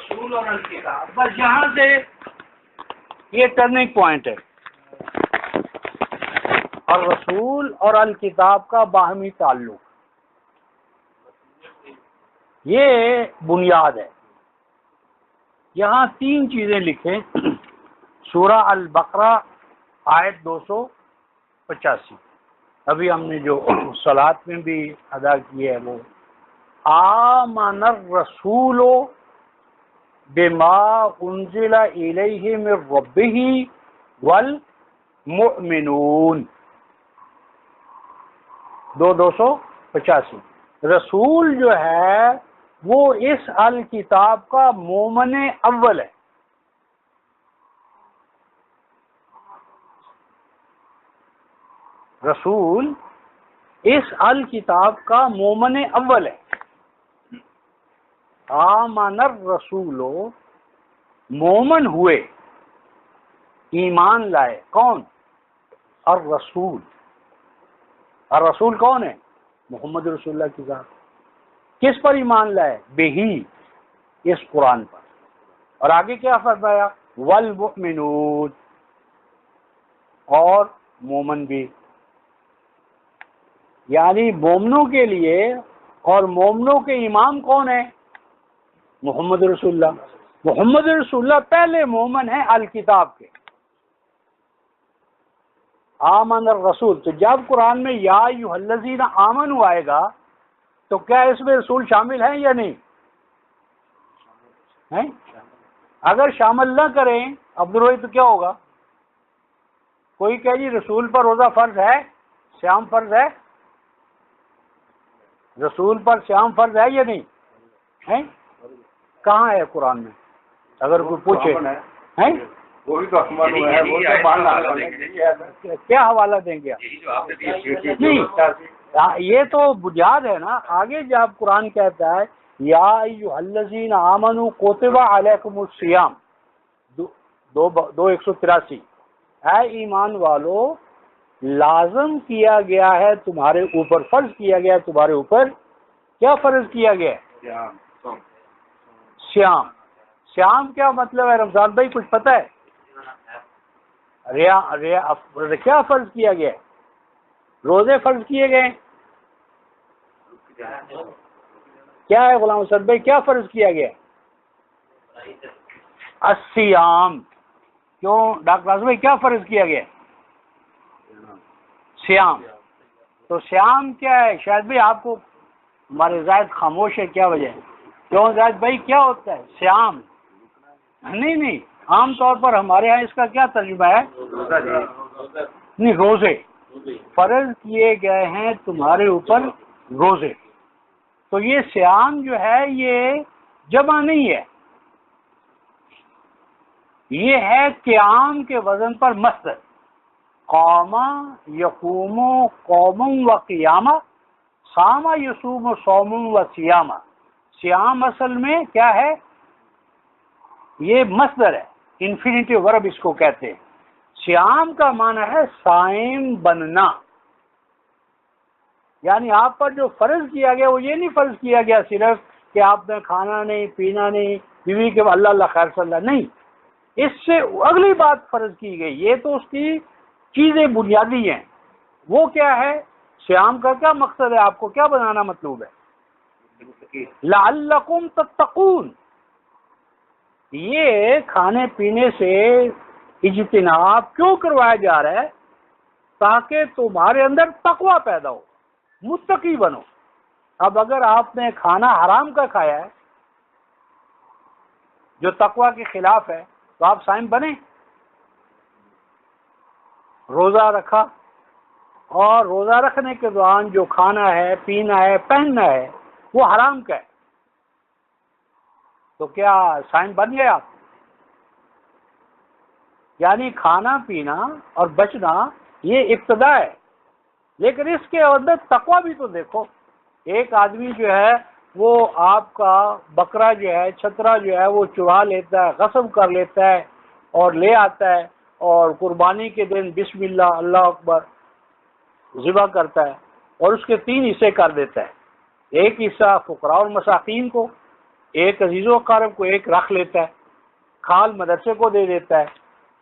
الرسول اور الکتاب، بس یہاں سے یہ ٹرننگ پوائنٹ ہے. الرسول اور الکتاب کا باہمی تعلق، یہ بنیاد ہے. یہاں 3 چیزیں لکھیں. سورہ البقرہ آیت 285، ابھی ہم نے جو صلاۃ میں بھی ادا کی ہے وہ آمن الرسول بما انزل الیہ من ربہ والمؤمنون 285. رسول جو ہے وہ اس الکتاب کا مومن اول ہے. رسول اس الکتاب کا مومن اول ہے. آمن الرسول، مومن ہوئے، ایمان لائے. کون؟ الرسول. الرسول کون ہے؟ محمد رسول اللہ کی ذات. کس پر ایمان لائے؟ بہی، اس قرآن پر. اور آگے کیا فرمایا؟ والمؤمنون، اور مومن بھی. یعنی مومنوں کے لیے، اور مومنوں کے امام کون ہے؟ محمد رسول اللہ. محمد رسول اللہ پہلے مومن ہیں الکتاب کے. آمن الرسول. تو جب قرآن میں یا ایھا الذین آمنوا آئے گا تو کیا اس میں رسول شامل ہیں یا نہیں ہیں؟ اگر شامل نہ کریں عبدالروحی تو کیا ہوگا؟ کوئی کہے جی رسول پر روزہ فرض ہے، صیام فرض ہے. رسول پر صیام فرض ہے یا نہیں ہے؟ کہاں ہے قرآن میں؟ اگر کوئی پوچھے ہیں کیا حوالہ دیں گے؟ نہیں، یہ تو بنیاد ہے نا. آگے جب قرآن کہتا ہے یا ایھا الذین آمنوا کتب علیکم الصیام 2:183، اے ایمان والو لازم کیا گیا ہے تمہارے اوپر، فرض کیا گیا ہے تمہارے اوپر. کیا فرض کیا گیا ہے؟ صیام. صیام کیا مطلب ہے رمضان بھائی؟ کچھ پتہ ہے؟ کیا فرض کیا گیا ہے؟ روزے فرض کیے گئے. کیا ہے غلام حسن بھائی، کیا فرض کیا گیا؟ الصیام. کیوں ڈاکٹر اعظم بھائی کیا فرض کیا گیا؟ صیام. تو صیام کیا ہے؟ شاید بھائی آپ کو، ہمارے زائد خاموش ہے، کیا وجہ ہے؟ کیوں زائد بھائی کیا ہوتا ہے صیام؟ نہیں، عام طور پر ہمارے ہاں اس کا کیا ترجمہ ہے؟ نہیں، روزے. فرض کیے گئے ہیں تمہارے اوپر روزے. تو یہ صیام جو ہے یہ جمع نہیں ہے، یہ ہے قیام کے وزن پر مصدر. قام یقوم قوم و قیامہ، صام یصوم صوم و صیامہ. صیام اصل میں کیا ہے؟ یہ مصدر ہے، انفینیٹیو ورب اس کو کہتے ہیں. صیام کا معنی ہے صائم بننا. یعنی آپ پر جو فرض کیا گیا وہ یہ نہیں فرض کیا گیا صرف کہ آپ نے کھانا نہیں، پینا نہیں، بیوی کے اللہ اللہ خیر صلی اللہ، نہیں. اس سے اگلی بات فرض کی گئی. یہ تو اس کی چیزیں بنیادی ہیں. وہ کیا ہے؟ صیام کا کیا مقصد ہے؟ آپ کو کیا بنانا مطلوب ہے؟ لعلکم تتقون. یہ کھانے پینے سے اجتناب کیوں کروایا جا رہا ہے؟ تاکہ تمہارے اندر تقوی پیدا ہو، متقی بنو. اب اگر آپ نے کھانا حرام کا کھایا ہے جو تقوی کے خلاف ہے تو آپ صائم بنے. روزہ رکھا اور روزہ رکھنے کے دوران جو کھانا ہے، پینا ہے، پہننا ہے وہ حرام کا ہے تو کیا صائم بن گئے آپ؟ یعنی کھانا پینا اور بچنا یہ ابتدا ہے، لیکن اس کے اندر تقوی بھی تو دیکھو. ایک آدمی جو ہے وہ آپ کا بکرا جو ہے، چھترا جو ہے وہ چرا لیتا ہے، غصب کر لیتا ہے اور لے آتا ہے اور قربانی کے دن بسم اللہ اللہ اکبر ذبح کرتا ہے اور اس کے 3 حصے کر دیتا ہے. ایک حصہ فقراء اور مساکین کو، ایک عزیز و اقارب کو ایک رکھ لیتا ہے، کھال مدرسے کو دے دیتا ہے،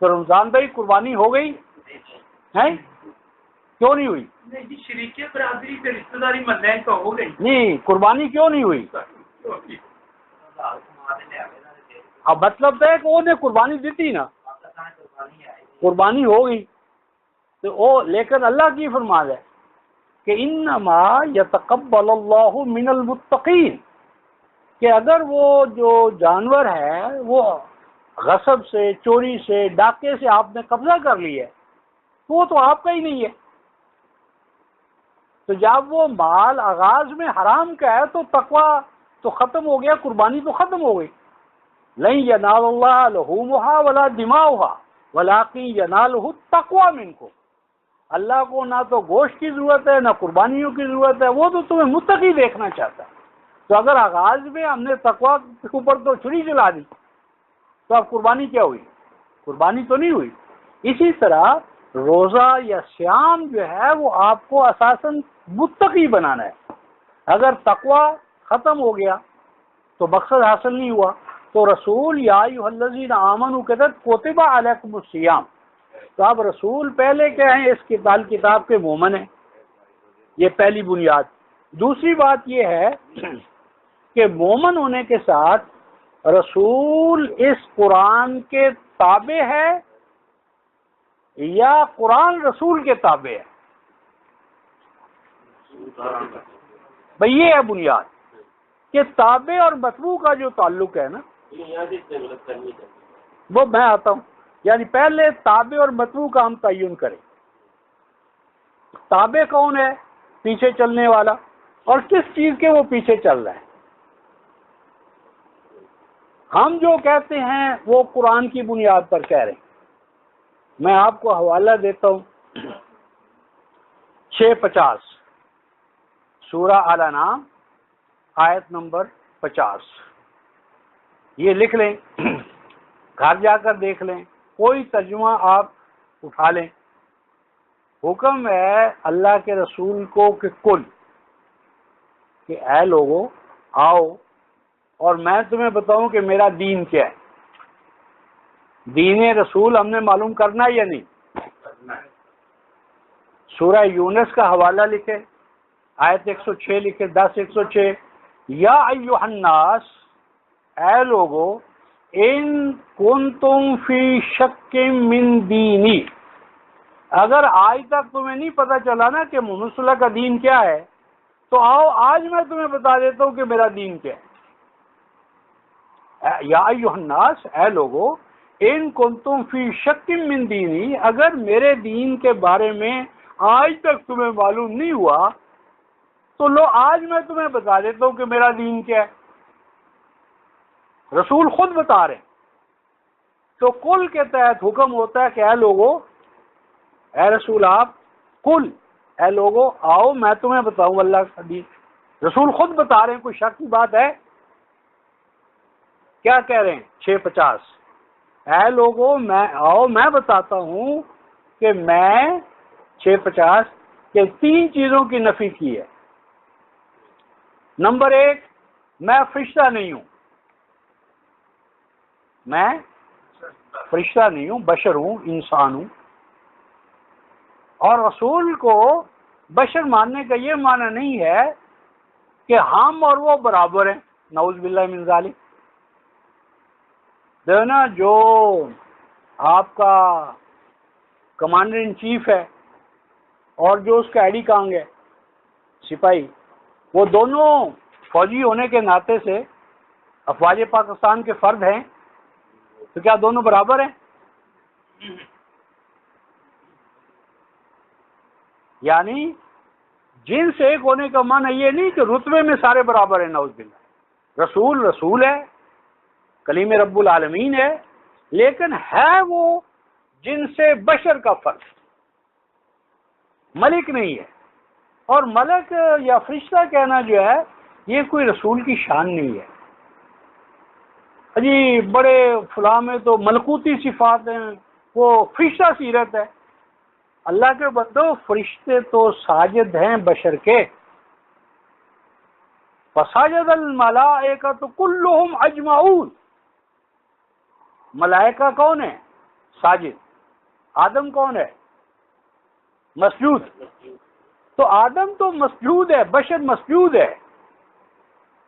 تو رمضان بھائی قربانی ہو گئی ہے؟ کیوں نہیں ہوئی؟ شریک برادری سے رشتہ داری ملنے تو ہو گئی نہیں، قربانی کیوں نہیں ہوئی؟ اب مطلب تو ہے کہ وہ نے قربانی دیتی نا، قربانی ہو گئی تو وہ، لیکن اللہ کی فرمان ہے کہ انما یتقبل اللہ من المتقین، کہ اگر وہ جو جانور ہے وہ غصب سے، چوری سے، ڈاکے سے آپ نے قبضہ کر لیا ہے تو وہ تو آپ کا ہی نہیں ہے. تو جب وہ مال آغاز میں حرام کا ہے تو تقوی تو ختم ہو گیا، قربانی تو ختم ہو گئی. لن ینال اللہ لحومها ولا دماؤها ولکن ینالہ التقوی منکم، اللہ کو نہ تو گوشت کی ضرورت ہے نہ قربانیوں کی ضرورت ہے، وہ تو تمہیں متقی دیکھنا چاہتا ہے. تو اگر آغاز میں ہم نے تقوی کے اوپر تو چھری چلا دی تو اب قربانی کیا ہوئی؟ قربانی تو نہیں ہوئی. اسی طرح روزہ یا صیام جو ہے وہ آپ کو اساساً متقی بنانا ہے. اگر تقوی ختم ہو گیا تو مقصد حاصل نہیں ہوا. تو رسول یا ایھا الذین آمنوا کے تحت کتب علیکم الصیام، تو اب رسول پہلے کیا ہیں؟ اس کتاب کے مومن ہیں، یہ پہلی بنیاد. دوسری بات یہ ہے کہ مومن ہونے کے ساتھ رسول اس قرآن کے تابع ہے یا قرآن رسول کے تابع ہے؟ بھئی یہ ہے بنیاد کہ تابع اور متبوع کا جو تعلق ہے نا، وہ میں آتا ہوں. یعنی پہلے تابع اور متبوع کا ہم تعین کریں. تابع کون ہے؟ پیچھے چلنے والا. اور کس چیز کے وہ پیچھے چل رہا ہے؟ ہم جو کہتے ہیں وہ قرآن کی بنیاد پر کہہ رہے ہیں. میں آپ کو حوالہ دیتا ہوں 650 سورہ آل انعام آیت نمبر 50. یہ لکھ لیں، گھر جا کر دیکھ لیں، کوئی ترجمہ آپ اٹھا لیں. حکم ہے اللہ کے رسول کو کہ کل، کہ اے لوگو آؤ اور میں تمہیں بتاؤں کہ میرا دین کیا ہے. دین رسول ہم نے معلوم کرنا ہے یا نہیں؟ سورہ یونس کا حوالہ لکھے، آیت 106 لکھے، 10:106. یا ایھا الناس، اے لوگو، ان کنتم فی شک من دینی، اگر آج تک تمہیں نہیں پتا چلا نا کہ محمد صلی اللہ کا دین کیا ہے، تو آؤ آج میں تمہیں بتا دیتا ہوں کہ میرا دین کیا ہے. یا ایھا الناس، اے لوگو، ان کنتم فی شک من دینی، اگر میرے دین کے بارے میں آج تک تمہیں معلوم نہیں ہوا تو لو آج میں تمہیں بتا دیتا ہوں کہ میرا دین کیا ہے. رسول خود بتا رہے ہیں. تو کل کے تحت حکم ہوتا ہے کہ اے لوگو، اے رسول آپ کل، اے لوگو آؤ میں تمہیں بتاؤں اللہ کا دین. رسول خود بتا رہے ہیں، کوئی شک کی بات ہے؟ کیا کہہ رہے ہیں 650؟ اے لوگو میں آؤ میں بتاتا ہوں کہ میں 650 کہ 3 چیزوں کی نفی کی ہے. نمبر 1، میں فرشتہ نہیں ہوں. میں فرشتہ نہیں ہوں، بشر ہوں، انسان ہوں. اور رسول کو بشر ماننے کا یہ معنی نہیں ہے کہ ہم اور وہ برابر ہیں، نعوذ باللہ من ذالک. دینا جو آپ کا کمانڈر ان چیف ہے اور جو اس کا ایڈی کانگ ہے سپاہی، وہ دونوں فوجی ہونے کے ناطے سے افواج پاکستان کے فرد ہیں، تو کیا دونوں برابر ہیں؟ یعنی جن سے ایک ہونے کا معنی یہ نہیں کہ رتبے میں سارے برابر ہیں، نعوذ باللہ. رسول رسول ہے، کلیم رب العالمین ہے، لیکن ہے وہ جن سے بشر کا فرق، ملک نہیں ہے. اور ملک یا فرشتہ کہنا جو ہے یہ کوئی رسول کی شان نہیں ہے. جی بڑے فلاں میں تو ملکوتی صفات ہیں، وہ فرشتہ سیرت ہے. اللہ کے بندو، فرشتے تو ساجد ہیں بشر کے. فسجد الملائکۃ کلہم اجمعون. ملائکہ کون ہے؟ ساجد. آدم کون ہے؟ مسجود. تو آدم تو مسجود ہے، بشر مسجود ہے،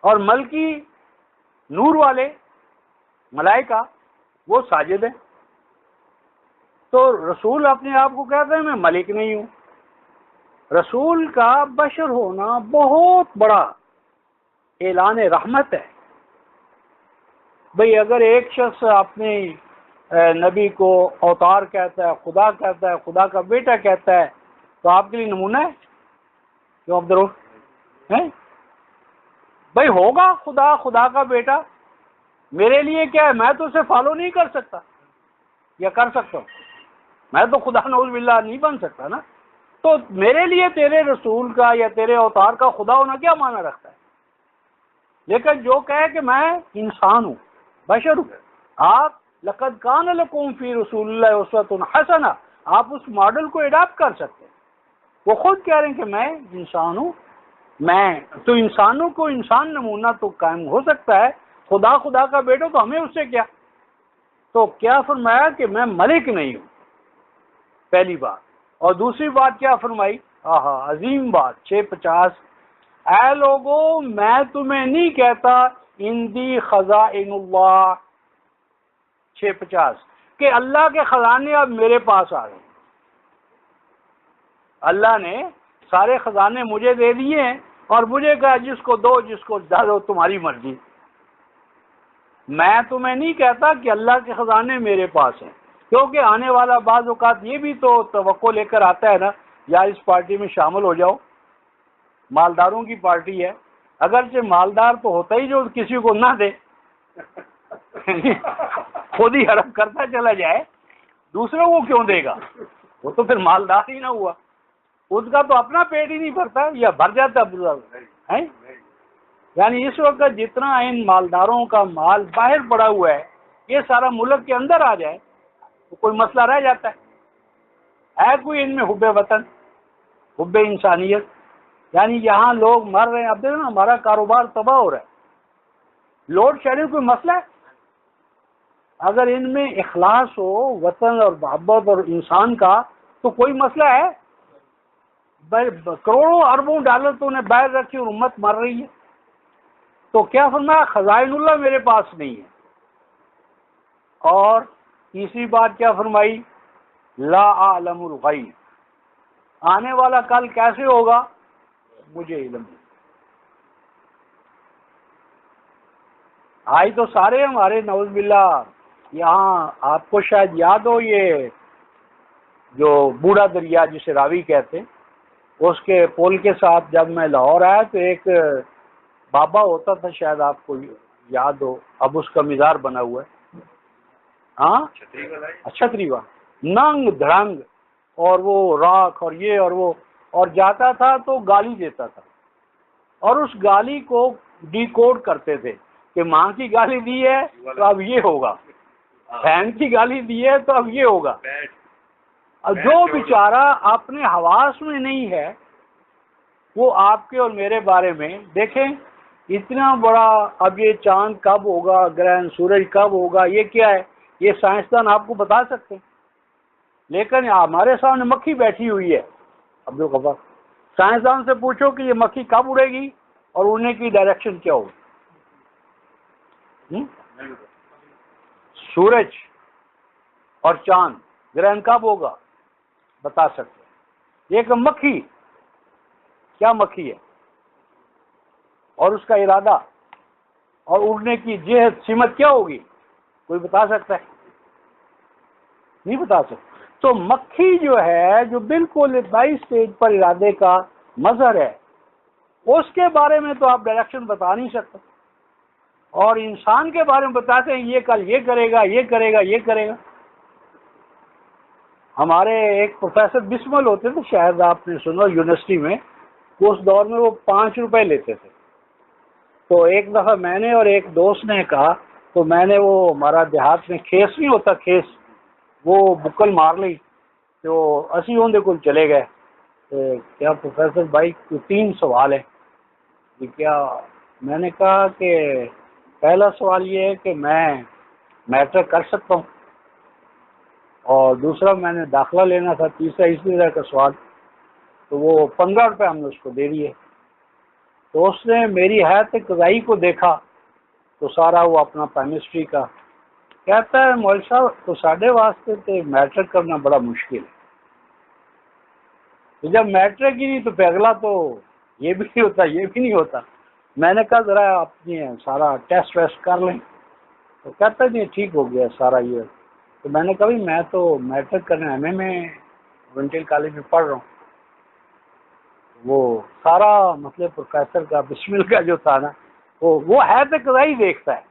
اور ملکی نور والے ملائکہ وہ ساجد ہیں. تو رسول اپنے آپ کو کہتے ہیں میں ملک نہیں ہوں. رسول کا بشر ہونا بہت بڑا اعلان رحمت ہے. بھئی اگر ایک شخص اپنے نبی کو اوتار کہتا ہے، خدا کہتا ہے، خدا کا بیٹا کہتا ہے، تو آپ کے لیے نمونہ ہے؟ کیوں عبد الرؤف ہیں؟ بھئی ہوگا خدا کا بیٹا، میرے لیے کیا ہے؟ میں تو اسے فالو نہیں کر سکتا، یا کر سکتا ہوں؟ میں تو خدا نعوذ باللہ نہیں بن سکتا نا. تو میرے لیے تیرے رسول کا یا تیرے اوتار کا خدا ہونا کیا معنی رکھتا ہے؟ لیکن جو کہے کہ میں انسان ہوں، بشر ہوں، آپ لقد کان لکم فی رسول اللہ اسوۃ حسنہ، آپ اس ماڈل کو اڈاپٹ کر سکتے ہیں. وہ خود کہہ رہے ہیں کہ میں انسان ہوں. میں تو انسانوں کو انسان نمونہ تو قائم ہو سکتا ہے، خدا کا بیٹا تو ہمیں اس سے کیا. تو کیا فرمایا کہ میں ملک نہیں ہوں، پہلی بات. اور دوسری بات کیا فرمائی؟ عظیم بات 650، اے لوگوں میں تمہیں نہیں کہتا اندی خزائن اللہ، 650 کہ اللہ کے خزانے اب میرے پاس آ گئے. اللہ نے سارے خزانے مجھے دے دیے ہیں اور مجھے کہا جس کو دو جس کو دو تمہاری مرضی. میں تمہیں نہیں کہتا کہ اللہ کے خزانے میرے پاس ہیں، کیونکہ آنے والا بعض اوقات یہ بھی تو توقع لے کر آتا ہے نا، یار اس پارٹی میں شامل ہو جاؤ، مالداروں کی پارٹی ہے. اگرچہ مالدار تو ہوتا ہی جو کسی کو نہ دے، خود ہی حرم کرتا چلا جائے، دوسروں کو کیوں دے گا؟ وہ تو پھر مالدار ہی نہ ہوا، اس کا تو اپنا پیٹ ہی نہیں بھرتا یا بھر جاتا ہے. یعنی اس وقت جتنا ان مالداروں کا مال باہر پڑا ہوا ہے یہ سارا ملک کے اندر آ جائے تو کوئی مسئلہ رہ جاتا ہے کوئی ان میں حب وطن، حب انسانیت؟ یعنی یہاں لوگ مر رہے ہیں. اب دیکھو نا ہمارا کاروبار تباہ ہو رہا ہے، لوڈ شیڈنگ کوئی مسئلہ ہے؟ اگر ان میں اخلاص ہو وطن اور محبت اور انسان کا تو کوئی مسئلہ ہے؟ کروڑوں اربوں ڈالر تو انہیں باہر رکھی اور امت مر رہی ہے. تو کیا فرمایا؟ خزائن اللہ میرے پاس نہیں ہے. اور تیسری بات کیا فرمائی؟ لا اعلم الغیب، آنے والا کل کیسے ہوگا مجھے علم نہیں. آئی تو سارے ہمارے نعوذ باللہ یہاں آپ کو شاید یاد ہو یہ جو بوڑھا دریا جسے راوی کہتے ہیں، اس کے پول کے ساتھ جب میں لاہور آیا تو ایک بابا ہوتا تھا، شاید آپ کو یاد ہو، اب اس کا مزار بنا ہوا ہے. ہاں چھتری والا ننگ دھڑنگ، اور وہ راکھ اور یہ اور وہ، اور جاتا تھا تو گالی دیتا تھا، اور اس گالی کو ڈی کوڈ کرتے تھے کہ ماں کی گالی دی ہے تو اب یہ ہوگا، بہن کی گالی دی ہے تو اب یہ ہوگا. اب جو بیچارہ اپنے حواس میں نہیں ہے وہ آپ کے اور میرے بارے میں دیکھیں اتنا بڑا، اب یہ چاند کب ہوگا، گرہن سورج کب ہوگا، یہ کیا ہے، یہ سائنسدان آپ کو بتا سکتے ہیں. لیکن ہمارے سامنے مکھی بیٹھی ہوئی ہے. عبدالغفار سائنسدان سے پوچھو کہ یہ مکھی کب اڑے گی اور اڑنے کی ڈائریکشن کیا ہوگی. سورج اور چاند گرہن کب ہوگا بتا سکتے. ایک مکھی، کیا مکھی ہے اور اس کا ارادہ اور اڑنے کی جہت سمت کیا ہوگی، کوئی بتا سکتا ہے؟ نہیں بتا سکتا. تو مکھی جو ہے جو بالکل 22 اسٹیج پر ارادے کا مظہر ہے، اس کے بارے میں تو آپ ڈائریکشن بتا نہیں سکتے. اور انسان کے بارے میں بتاتے ہیں یہ کل یہ کرے گا، یہ کرے گا، یہ کرے گا. ہمارے ایک پروفیسر بسمل ہوتے تھے، شاید آپ نے سنا یونیورسٹی میں، اس دور میں وہ 5 روپے لیتے تھے. تو ایک دفعہ میں نے اور ایک دوست نے کہا، تو میں نے وہ ہمارا دیہات میں کھیس نہیں ہوتا، کھیس، وہ بکل مار لی تو اسی ہوندے کل چلے گئے. کیا پروفیسر بھائی 3 سوال ہیں. کیا میں نے کہا کہ پہلا سوال یہ ہے کہ میں میٹرک کر سکتا ہوں، اور دوسرا میں نے داخلہ لینا تھا، تیسرا اس طرح کا سوال، تو وہ 15 روپے ہم نے اس کو دے دیے۔ تو اس نے میری حیات قضائی کو دیکھا تو سارا وہ اپنا کیمسٹری کا کہتا ہے، مول صاحب تو ساڈے واسطے تو میٹرک کرنا بڑا مشکل ہے، تو جب میٹرک ہی نہیں تو پھر اگلا تو یہ بھی نہیں ہوتا، یہ بھی نہیں ہوتا۔ میں نے کہا ذرا اپنی سارا ٹیسٹ ویسٹ کر لیں، تو کہتا نہیں ٹھیک ہو گیا سارا یہ۔ تو میں نے کہا بھائی میں تو میٹرک کرنے ایم اے میں ونٹیل کالج میں پڑھ رہا ہوں۔ وہ سارا مطلب پروفیسر کا بسمل کا جو تھا نا، وہ ہے تو قضائی دیکھتا ہے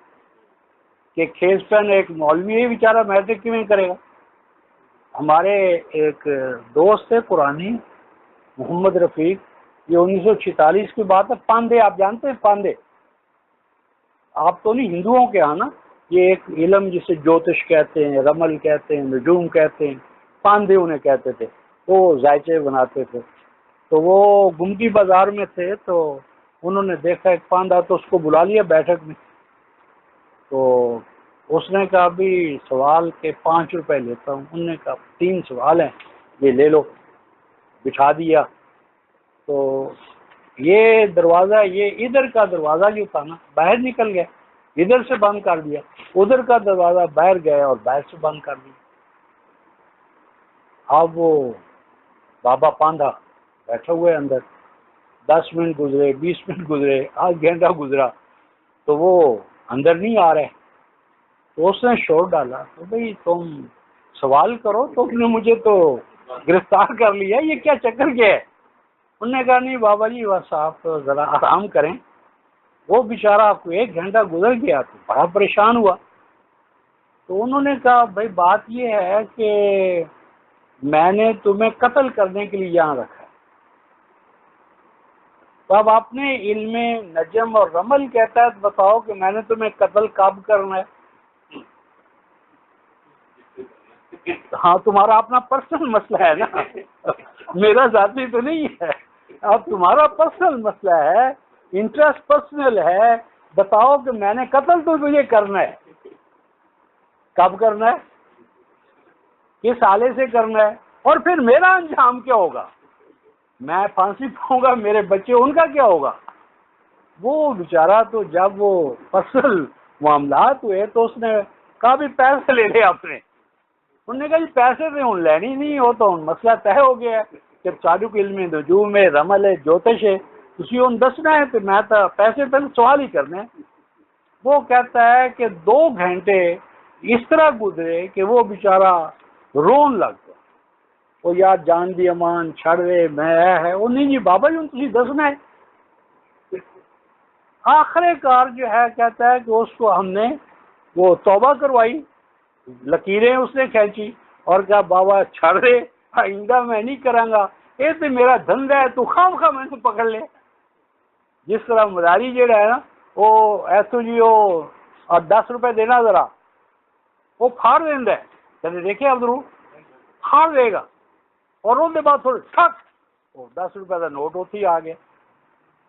کہ کھیس پین ایک مولوی ہے بیچارہ میٹرک کیوں کرے گا۔ ہمارے ایک دوست ہے پرانی، محمد رفیق، یہ 1946 کی بات ہے، پاندے آپ جانتے ہیں؟ پاندے آپ تو نہیں، ہندوؤں کے ہاں نا، یہ ایک علم جسے جوتش کہتے ہیں، رمل کہتے ہیں، نجوم کہتے ہیں، پاندے انہیں کہتے تھے، وہ ذائچے بناتے تھے۔ تو وہ گمٹی بازار میں تھے، تو انہوں نے دیکھا ایک پاندا، تو اس کو بلا لیا بیٹھک میں۔ تو اس نے کہا بھی سوال کے 5 روپے لیتا ہوں۔ انہوں نے کہا 3 سوال ہیں، یہ لے لو، بٹھا دیا۔ تو یہ دروازہ، یہ ادھر کا دروازہ جو تھا نا باہر نکل گیا، ادھر سے بند کر دیا، ادھر کا دروازہ باہر گیا اور باہر سے بند کر دیا۔ اب وہ بابا پاندھا بیٹھا ہوئے اندر، 10 منٹ گزرے، 20 منٹ گزرے، آدھ گھنٹہ گزرا، تو وہ اندر نہیں آ رہے۔ تو اس نے شور ڈالا، تو بھئی تم سوال کرو، تو نے مجھے تو گرفتار کر لیا، یہ کیا چکر کیا ہے؟ انہوں نے کہا نہیں بابا جی بس آپ ذرا آرام کریں۔ وہ بیچارہ آپ کو 1 گھنٹہ گزر گیا تو بڑا پریشان ہوا۔ تو انہوں نے کہا بھائی بات یہ ہے کہ میں نے تمہیں قتل کرنے کے لیے یہاں رکھا ہے، تو اب اپنے علم نجم اور رمل کے تحت بتاؤ کہ میں نے تمہیں قتل کب کرنا ہے؟ ہاں تمہارا اپنا پرسنل مسئلہ ہے نا، میرا ذاتی تو نہیں ہے، اب تمہارا پرسنل مسئلہ ہے، انٹرسٹ پرسنل ہے، بتاؤ کہ میں نے قتل تو تجھے کرنا ہے، کب کرنا ہے، کس آلے سے کرنا ہے، اور پھر میرا انجام کیا ہوگا؟ میں پھانسی پاؤں گا، میرے بچے، ان کا کیا ہوگا؟ وہ بیچارہ تو جب وہ پرسنل معاملات ہوئے تو اس نے کہا بھی پیسے لے لے آپ نے۔ انہوں نے کہا جی پیسے تو ہوں لینی نہیں ہو تو مسئلہ طے ہو گیا ہے کہ صادق علم نجوم ہے، رمل ہے، جوتش ہے، تسی ان دسنا ہے، تو میں تو پیسے پہ سوال ہی کرنے ہیں۔ وہ کہتا ہے کہ 2 گھنٹے اس طرح گزرے کہ وہ بیچارہ رون لگ گیا، وہ یار جان دی امان چھڑ دے میں ہے، وہ نہیں جی بابا جی تسی دسنا ہے۔ آخر کار جو ہے کہتا ہے کہ اس کو ہم نے وہ توبہ کروائی، لکیریں اس نے کھینچی اور کہا بابا چھڑ دے، آئندہ میں نہیں کروں گا، یہ تو میرا دھندا ہے، تو خام خواہ میں تو پکڑ لے۔ جس طرح مداری جڑا ہے نا، وہ ایسو جی وہ 10 روپے دینا ذرا، وہ پھاڑ دینا ہے، کہتے دیکھیں عبدالرو پھاڑ دے گا، اور ان کے بعد تھوڑے ٹھک وہ 10 روپے کا نوٹ ہوتی ہی آ گیا،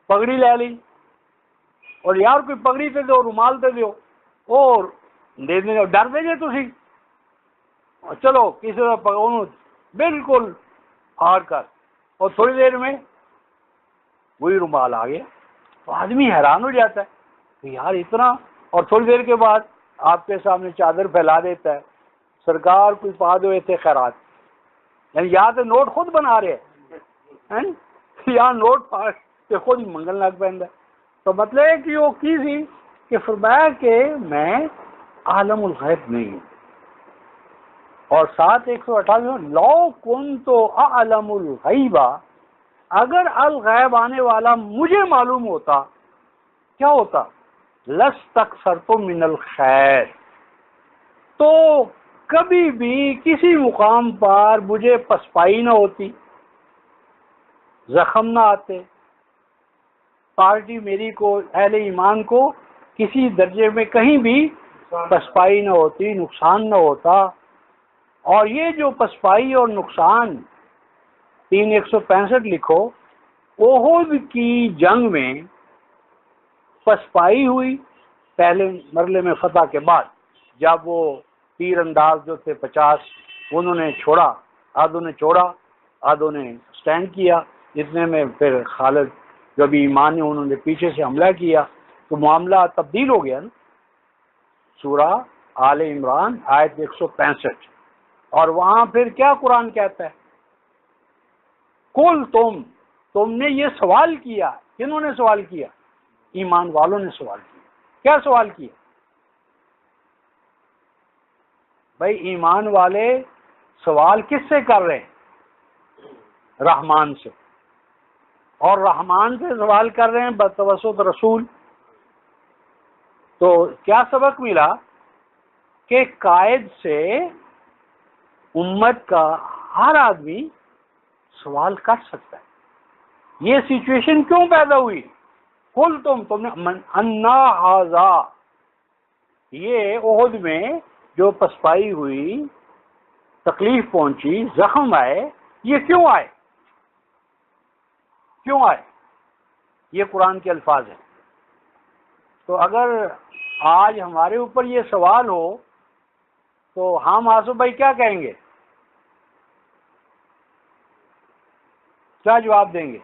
پگڑی لے لی، اور یار کوئی پگڑی تے دو، رومال تے دیو، اور دے دیں، ڈر دے جے تسی، چلو کسی کا پگڑوں بالکل پھاڑ کر، اور تھوڑی دیر میں وہی رومال آ گیا۔ تو آدمی حیران ہو جاتا ہے کہ یار اتنا، اور تھوڑی دیر کے بعد آپ کے سامنے چادر پھیلا دیتا ہے، سرکار کوئی پا دو ایسے خیرات، یعنی یا تو نوٹ خود بنا رہے ہیں یا نوٹ پھاڑ کے خود ہی منگن لگ پہنتا ہے۔ تو مطلب ہے کہ وہ کی تھی کہ فرمایا کہ میں عالم الغیب نہیں ہوں، اور ساتھ 128 لو کنت اعلم الغیب، اگر الغیب آنے والا مجھے معلوم ہوتا کیا ہوتا، لستکثرت من الخیر، تو کبھی بھی کسی مقام پر مجھے پسپائی نہ ہوتی، زخم نہ آتے، پارٹی میری کو اہل ایمان کو کسی درجے میں کہیں بھی پسپائی نہ ہوتی، نقصان نہ ہوتا۔ اور یہ جو پسپائی اور نقصان 3:165 لکھو، احد کی جنگ میں پسپائی ہوئی پہلے مرحلے میں فتح کے بعد، جب وہ تیر انداز جو تھے 50 انہوں نے چھوڑا، آدھوں نے چھوڑا آدھوں نے سٹینڈ کیا، اتنے میں پھر خالد جو بھی ایمان ہے انہوں نے پیچھے سے حملہ کیا، تو معاملہ تبدیل ہو گیا نا۔ سورہ آل عمران آیت 165، اور وہاں پھر کیا قرآن کہتا ہے؟ کل تم نے یہ سوال کیا، کنہوں نے سوال کیا؟ ایمان والوں نے سوال کیا۔ کیا سوال کیا بھائی؟ ایمان والے سوال کس سے کر رہے ہیں؟ رحمان سے، اور رحمان سے سوال کر رہے ہیں بتوسط رسول۔ تو کیا سبق ملا کہ قائد سے امت کا ہر آدمی سوال کر سکتا ہے۔ یہ سچویشن کیوں پیدا ہوئی؟ کل تم نے انا ھذا، یہ احد میں جو پسپائی ہوئی، تکلیف پہنچی، زخم آئے، یہ کیوں آئے؟ کیوں آئے؟ یہ قرآن کے الفاظ ہیں۔ تو اگر آج ہمارے اوپر یہ سوال ہو تو ہم آصف بھائی کیا کہیں گے؟ کیا جواب دیں گے؟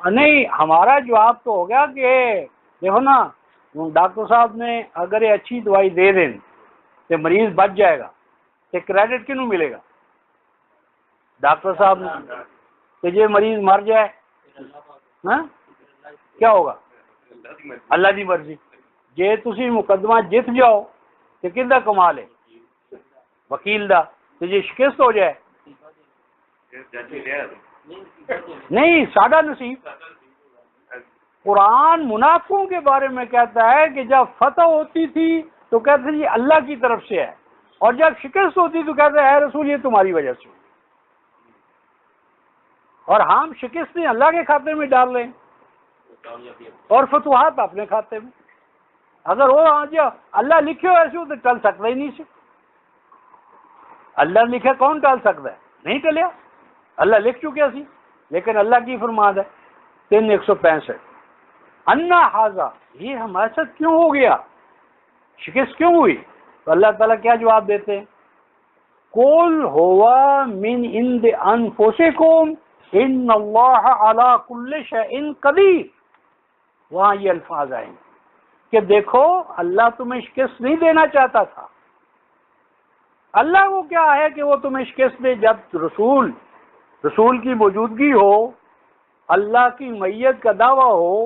نہیں، ہمارا جواب تو ہو گیا کہ دیکھو نا، ڈاکٹر صاحب نے اگر یہ اچھی دوائی دے دیں تو مریض بچ جائے گا، تو کریڈٹ کنوں ملے گا؟ ڈاکٹر صاحب نے کہ یہ مریض مر جائے ہاں کیا ہوگا؟ اللہ دی مرضی۔ جے تسی مقدمہ جیت جاؤ تو کدا کمال ہے؟ وکیل دا۔ تو یہ شکست ہو جائے نہیں، سادہ نصیب۔ قرآن منافقوں کے بارے میں کہتا ہے کہ جب فتح ہوتی تھی تو کہتے ہیں یہ اللہ کی طرف سے ہے، اور جب شکست ہوتی تو کہتے ہیں اے رسول یہ تمہاری وجہ سے، اور ہم شکست اللہ کے کھاتے میں ڈال لیں اور فتوحات اپنے کھاتے میں۔ اگر وہ اللہ لکھے ہو ایسے ہو تو ٹل سکتا ہی نہیں سے۔ اللہ لکھے کون ٹال سکتا ہے؟ نہیں ٹلیا، اللہ لکھ چکے سی، لیکن اللہ کی فرماد ہے۔ 3:165 انا ھذا، یہ ہمارے ساتھ کیوں ہو گیا؟ شکست کیوں ہوئی؟ تو اللہ تعالیٰ کیا جواب دیتے ہیں؟ قل ہوا من عند انفسکم ان اللہ علی کل شیء قدیر۔ وہاں یہ الفاظ آئیں کہ دیکھو اللہ تمہیں شکست نہیں دینا چاہتا تھا۔ اللہ کو کیا ہے کہ وہ تمہیں شکست دے؟ جب رسول کی موجودگی ہو، اللہ کی معیت کا دعویٰ ہو،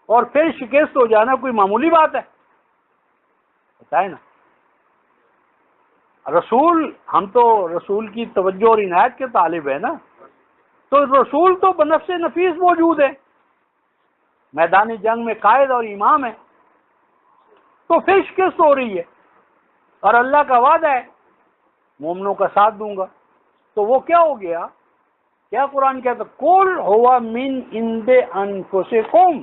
اور پھر شکست ہو جانا کوئی معمولی بات ہے؟ بتائیں نا۔ رسول، ہم تو رسول کی توجہ اور عنایت کے طالب ہیں نا، تو رسول تو بنفس نفیس موجود ہے، میدان جنگ میں قائد اور امام ہے، تو پھر شکست ہو رہی ہے، اور اللہ کا وعدہ ہے مومنوں کا ساتھ دوں گا۔ تو وہ کیا ہو گیا؟ کیا قرآن کہتا؟ قل ہوا من عند انفسکم،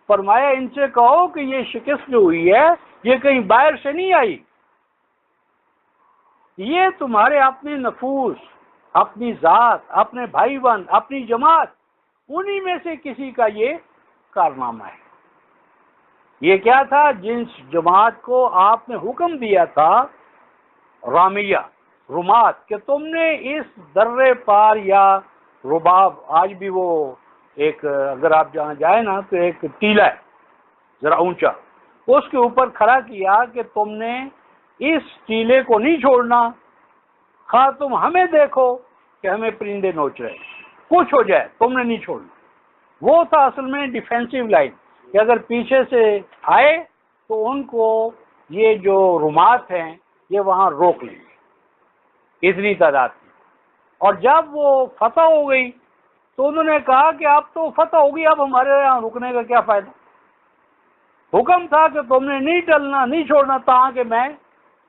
فرمایا ان سے کہو کہ یہ شکست جو ہوئی ہے یہ کہیں باہر سے نہیں آئی، یہ تمہارے اپنے نفوس، اپنی ذات، اپنے بھائی بہن، اپنی جماعت، انہی میں سے کسی کا یہ کارنامہ ہے۔ یہ کیا تھا؟ جس جماعت کو آپ نے حکم دیا تھا، رامیہ، رمات، کہ تم نے اس درے پار یا رباب، آج بھی وہ ایک، اگر آپ جہاں جائیں نا تو ایک ٹیلا ہے ذرا اونچا، اس کے اوپر کھڑا کیا کہ تم نے اس ٹیلے کو نہیں چھوڑنا، خواہ تم ہمیں دیکھو کہ ہمیں پرندے نوچ رہے، کچھ ہو جائے تم نے نہیں چھوڑنا۔ وہ تھا اصل میں ڈیفینسو لائن، کہ اگر پیچھے سے آئے تو ان کو یہ جو رمات ہیں یہ وہاں روک لیں گے، اتنی تعداد کی۔ اور جب وہ فتح ہو گئی تو انہوں نے کہا کہ اب تو فتح ہوگی، اب ہمارے یہاں رکنے کا کیا فائدہ؟ حکم تھا کہ تم نے نہیں ٹلنا، نہیں چھوڑنا تاکہ کہ میں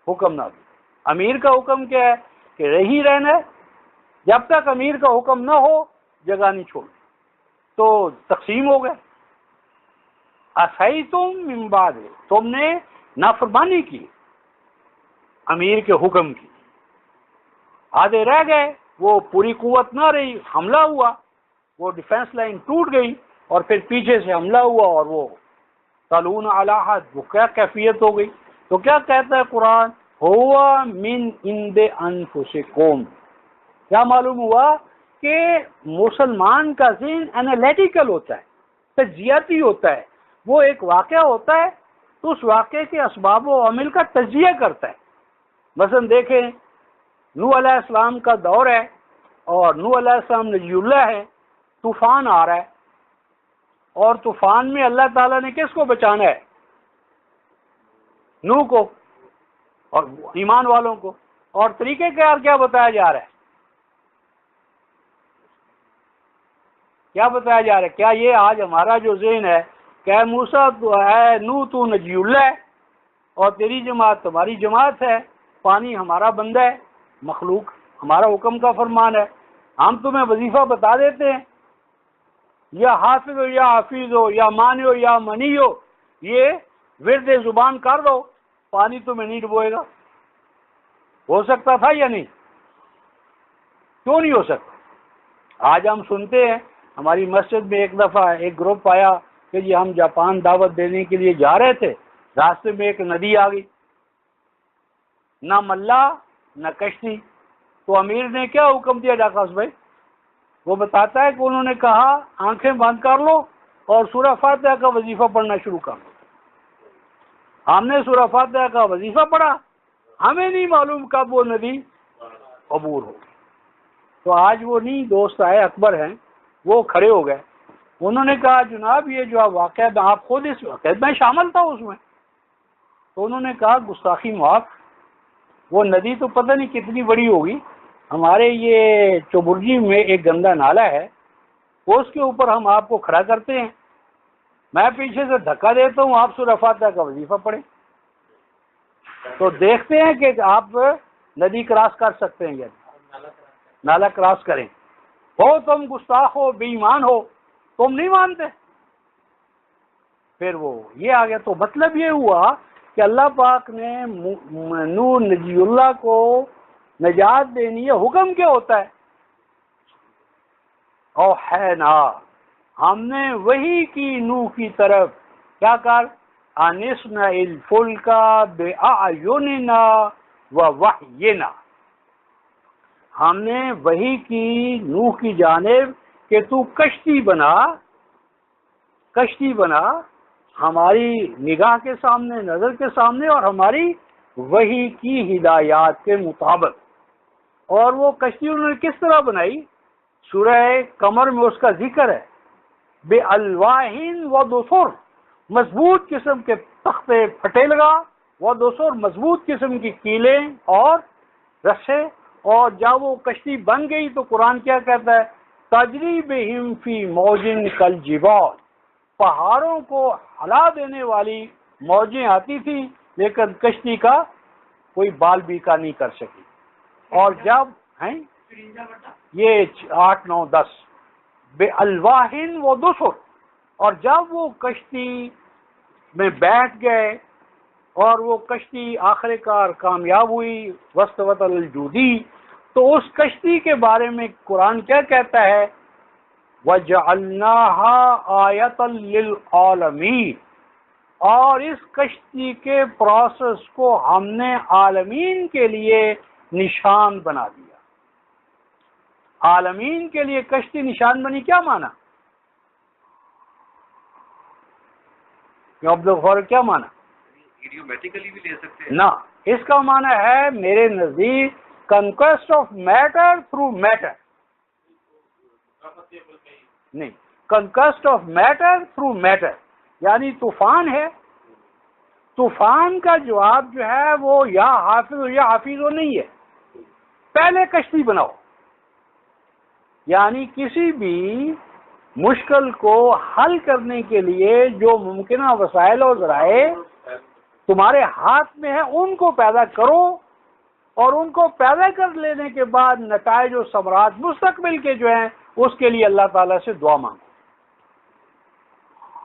حکم نہ دوں۔ امیر کا حکم کیا ہے؟ کہ رہی رہنا ہے، جب تک امیر کا حکم نہ ہو جگہ نہیں چھوڑ۔ تو تقسیم ہو گئے۔ اَسَیْتُم مِّن بَعْدِ، تم نے نافرمانی کی امیر کے حکم کی، آدھے رہ گئے، وہ پوری قوت نہ رہی، حملہ ہوا، وہ ڈیفینس لائن ٹوٹ گئی اور پھر پیچھے سے حملہ ہوا اور وہ طالون علی حد، وہ کیا کیفیت ہو گئی. تو کیا کہتا ہے قرآن؟ ہوا من عند انفسکم. کیا معلوم ہوا کہ مسلمان کا ذہن انالیٹیکل ہوتا ہے، تجزیاتی ہوتا ہے. وہ ایک واقعہ ہوتا ہے تو اس واقعے کے اسباب و عمل کا تجزیہ کرتا ہے. مثلا دیکھیں نوح علیہ السلام کا دور ہے اور نوح علیہ السلام نجی اللہ ہے، طوفان آ رہا ہے اور طوفان میں اللہ تعالیٰ نے کس کو بچانا ہے؟ نوح کو اور ایمان والوں کو. اور طریقہ کار کیا بتایا جا رہا ہے؟ کیا بتایا جا رہا ہے؟ کیا یہ آج ہمارا جو ذہن ہے کہ اے موسیٰ تو ہے، نوح تو نجی اللہ ہے اور تیری جماعت تمہاری جماعت ہے، پانی ہمارا بندہ ہے، مخلوق ہمارا حکم کا فرمان ہے، ہم تمہیں وظیفہ بتا دیتے ہیں، یا حافظ ہو یا حفیظ ہو یا مانی ہو یا منی ہو، یہ ورد زبان کر دو، پانی تمہیں نہیں ڈبوئے گا. ہو سکتا تھا یا نہیں؟ کیوں نہیں ہو سکتا؟ آج ہم سنتے ہیں ہماری مسجد میں ایک دفعہ ایک گروپ آیا کہ جی ہم جاپان دعوت دینے کے لیے جا رہے تھے، راستے میں ایک ندی آ گئی، نہ ملا نہ کشتی. تو امیر نے کیا حکم دیا ڈاکاس بھائی؟ وہ بتاتا ہے کہ انہوں نے کہا آنکھیں بند کر لو اور سورہ فاتحہ کا وظیفہ پڑھنا شروع کر دو. ہم نے سورہ فاتحہ کا وظیفہ پڑھا، ہمیں نہیں معلوم کب وہ ندی عبور ہو. تو آج وہ نہیں دوست آئے اکبر ہیں، وہ کھڑے ہو گئے، انہوں نے کہا جناب یہ جو واقعہ آپ خود اس واقعہ میں شامل تھا اس میں. تو انہوں نے کہا گستاخی معاف، وہ ندی تو پتہ نہیں کتنی بڑی ہوگی، ہمارے یہ چوبرجی میں ایک گندا نالا ہے، اس کے اوپر ہم آپ کو کھڑا کرتے ہیں، میں پیچھے سے دھکا دیتا ہوں، آپ سورہ فاتحہ کا وظیفہ پڑھیں. تو دیکھتے ہیں کہ آپ ندی کراس کر سکتے ہیں یا نالا کراس کریں. ہو تم گستاخ ہو، بے ایمان ہو، تم نہیں مانتے. پھر وہ یہ آ گیا. تو مطلب یہ ہوا کہ اللہ پاک نے نوح نجی اللہ کو نجات دینی ہے. حکم کیا ہوتا ہے؟ او ہے نا، ہم نے وہی کی نوح کی طرف کیا کر انسنا الفلکا باعیننا ووحینا، ہم نے وہی کی نوح کی جانب کہ تو کشتی بنا ہماری نگاہ کے سامنے، نظر کے سامنے، اور ہماری وحی کی ہدایات کے مطابق. اور وہ کشتی انہوں نے کس طرح بنائی؟ سورہ قمر میں اس کا ذکر ہے، بے الواح و دسر، مضبوط قسم کے تختے پھٹے لگا، و دسر، مضبوط قسم کی کیلیں اور رسے. اور جب وہ کشتی بن گئی تو قرآن کیا کہتا ہے؟ تجری بہم فی موجن کالجبال، پہاڑوں کو ہلا دینے والی موجیں آتی تھیں لیکن کشتی کا کوئی بال بیکا نہیں کر سکی. اور جب ہیں یہ 8 9 10 بے الواح و دسر، اور جب وہ کشتی میں بیٹھ گئے اور وہ کشتی آخر کار کامیاب ہوئی، واستوت علی الجودی، تو اس کشتی کے بارے میں قرآن کیا کہتا ہے؟ وَجَعَلْنَاهَا آیَةً لِلْعَالَمِينَ، اور اس کشتی کے پروسیس کو ہم نے عالمین کے لیے نشان بنا دیا. عالمین کے لیے کشتی نشان بنی. کیا مانا؟ عبدالغفار کیا مانا؟ ایڈیومیٹیکلی بھی لے سکتے ہیں نہ، اس کا معنی ہے میرے نزدیک conquest of matter through matter, نہیں، conquest of matter through matter. یعنی طوفان ہے، طوفان کا جواب جو ہے وہ یا حافظ ہو یا حفیظ ہو نہیں ہے، پہلے کشتی بناؤ. یعنی کسی بھی مشکل کو حل کرنے کے لیے جو ممکنہ وسائل اور ذرائع تمہارے ہاتھ میں ہیں ان کو پیدا کرو، اور ان کو پیدا کر لینے کے بعد نتائج و ثمرات مستقبل کے جو ہیں اس کے لیے اللہ تعالیٰ سے دعا مانگو.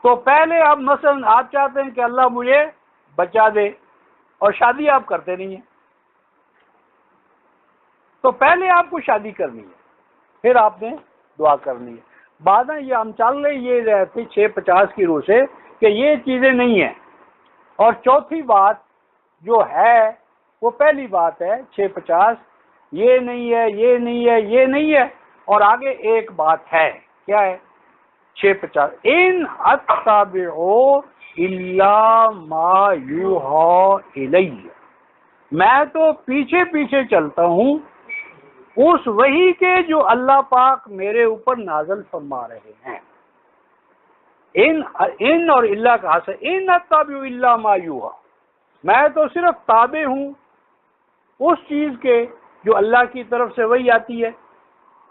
تو پہلے اب مثلا آپ چاہتے ہیں کہ اللہ مجھے بچا دے اور شادی آپ کرتے نہیں ہیں، تو پہلے آپ کو شادی کرنی ہے، پھر آپ نے دعا کرنی ہے. بعدیں یہ ہم چل رہے یہ رہتے 650 کی روح سے کہ یہ چیزیں نہیں ہیں. اور چوتھی بات جو ہے وہ پہلی بات ہے 650 یہ نہیں ہے یہ نہیں ہے یہ نہیں ہے. اور آگے ایک بات ہے کیا ہے 650 ان اتبع الا ما یوحی الی میں تو پیچھے پیچھے چلتا ہوں اس وحی کے جو اللہ پاک میرے اوپر نازل فرما رہے ہیں. ان اور اللہ کا حاصل ان اتبع الا ما یوحی میں تو صرف تابع ہوں اس چیز کے جو اللہ کی طرف سے وحی آتی ہے.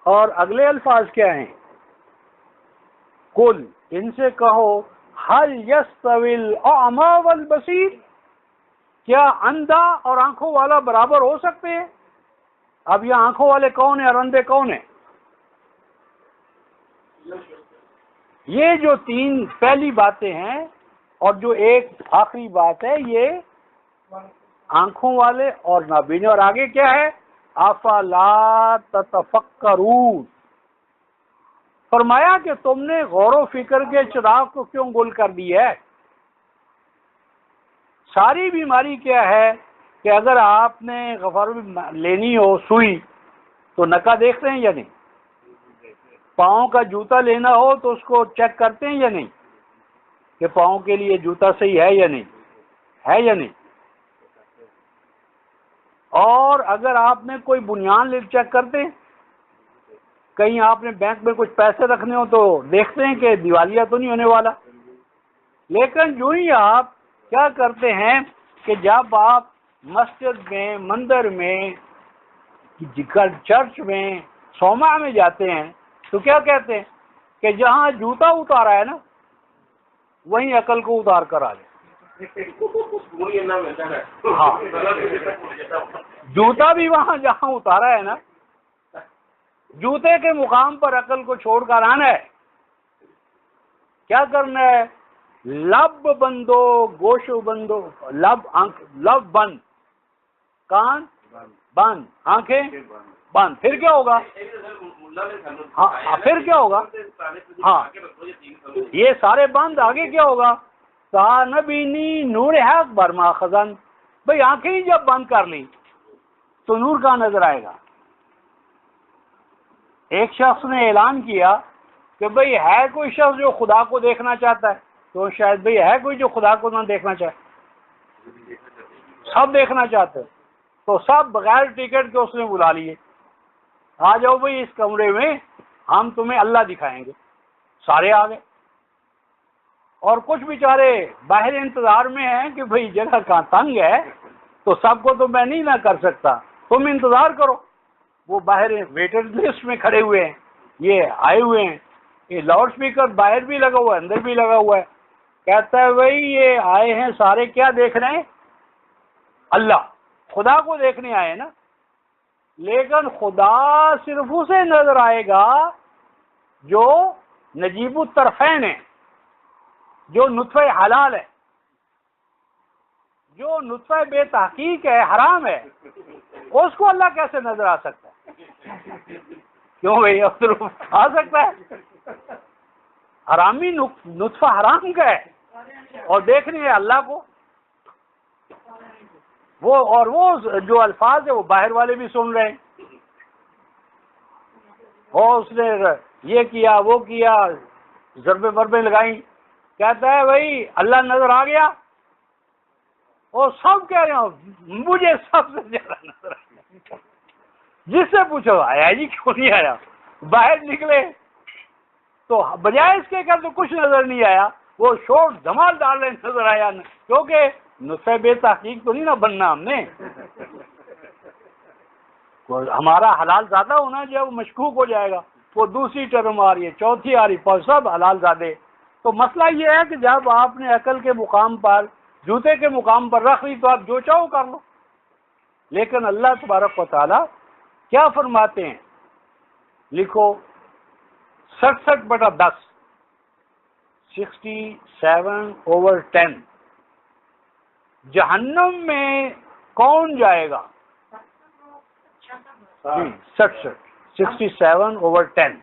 اور اگلے الفاظ کیا ہیں قل ان سے کہو هل يستوي الاعمى والبصير کیا اندھا اور آنکھوں والا برابر ہو سکتے ہیں؟ اب یہ آنکھوں والے کون ہیں اور اندھے کون ہیں؟ یہ جو تین پہلی باتیں ہیں اور جو ایک آخری بات ہے یہ آنکھوں والے اور نابینے. اور آگے کیا ہے افلا تتفکرون فرمایا کہ تم نے غور و فکر کے چراغ کو کیوں گل کر دی ہے. ساری بیماری کیا ہے کہ اگر آپ نے غفار لینی ہو سوئی تو نکا دیکھتے ہیں یا نہیں؟ پاؤں کا جوتا لینا ہو تو اس کو چیک کرتے ہیں یا نہیں کہ پاؤں کے لیے جوتا صحیح ہے یا نہیں ہے یا نہیں؟ اور اگر آپ نے کوئی بنیان لے چیک کرتے ہیں کہیں آپ نے بینک میں کچھ پیسے رکھنے ہو تو دیکھتے ہیں کہ دیوالیہ تو نہیں ہونے والا. لیکن جو ہی آپ کیا کرتے ہیں کہ جب آپ مسجد میں مندر میں چرچ میں صومعہ میں جاتے ہیں تو کیا کہتے ہیں کہ جہاں جوتا اتارا ہے نا وہیں عقل کو اتار کر آ جائے. ہاں جوتا بھی وہاں جہاں اتارا ہے نا جوتے کے مقام پر عقل کو چھوڑ کر آنا ہے. کیا کرنا ہے لب بندو گوشو بندو لب بند کان بند آنکھیں بند. پھر کیا ہوگا ہاں پھر کیا ہوگا ہاں یہ سارے بند. آگے کیا ہوگا نبینی نور حق برما خزن بھئی آنکھیں ہی جب بند کر لی تو نور کہاں نظر آئے گا. ایک شخص نے اعلان کیا کہ بھئی ہے کوئی شخص جو خدا کو دیکھنا چاہتا ہے تو شاید بھئی ہے کوئی جو خدا کو نہ دیکھنا چاہے. سب دیکھنا چاہتے تو سب بغیر ٹکٹ کے اس نے بلا لیے آ جاؤ بھئی اس کمرے میں ہم تمہیں اللہ دکھائیں گے. سارے آ گئے اور کچھ بیچارے باہر انتظار میں ہیں کہ بھئی جگہ کہاں تنگ ہے تو سب کو تو میں نہیں نہ کر سکتا تم انتظار کرو. وہ باہر ویٹر لسٹ میں کھڑے ہوئے ہیں یہ آئے ہوئے ہیں. یہ لاؤڈ سپیکر باہر بھی لگا ہوا ہے اندر بھی لگا ہوا ہے. کہتا ہے بھئی یہ آئے ہیں سارے کیا دیکھ رہے ہیں اللہ خدا کو دیکھنے آئے نا. لیکن خدا صرف اسے نظر آئے گا جو نجیب الطرفین ہے جو نطفہ حلال ہے. جو نطفہ بے تحقیق ہے حرام ہے اس کو اللہ کیسے نظر آ سکتا ہے؟ کیوں بھائی آ سکتا ہے؟ حرامی نطفہ حرام کا ہے اور دیکھنی ہے اللہ کو. وہ جو الفاظ ہے وہ باہر والے بھی سن رہے ہیں. اور اس نے یہ کیا وہ کیا ضربے وربے لگائیں. کہتا ہے بھائی اللہ نظر آ گیا اور سب کہہ رہے ہیں مجھے سب سے زیادہ نظر آیا. جس سے پوچھو آیا جی کیوں نہیں آیا باہر نکلے تو بجائے اس کے کر تو کچھ نظر نہیں آیا وہ شور دھمال ڈال رہے نظر آیا کیونکہ نطفہ بے تحقیق تو نہیں نا بننا ہم نے. ہمارا حلال زیادہ ہونا جو مشکوک ہو جائے گا وہ دوسری ٹرم آ رہی ہے چوتھی آ رہی پر سب حلال زادے. تو مسئلہ یہ ہے کہ جب آپ نے عقل کے مقام پر جوتے کے مقام پر رکھ لی تو آپ جو چاہو کر لو. لیکن اللہ تبارک و تعالی کیا فرماتے ہیں لکھو 67/10 67/10 جہنم میں کون جائے گا 67/10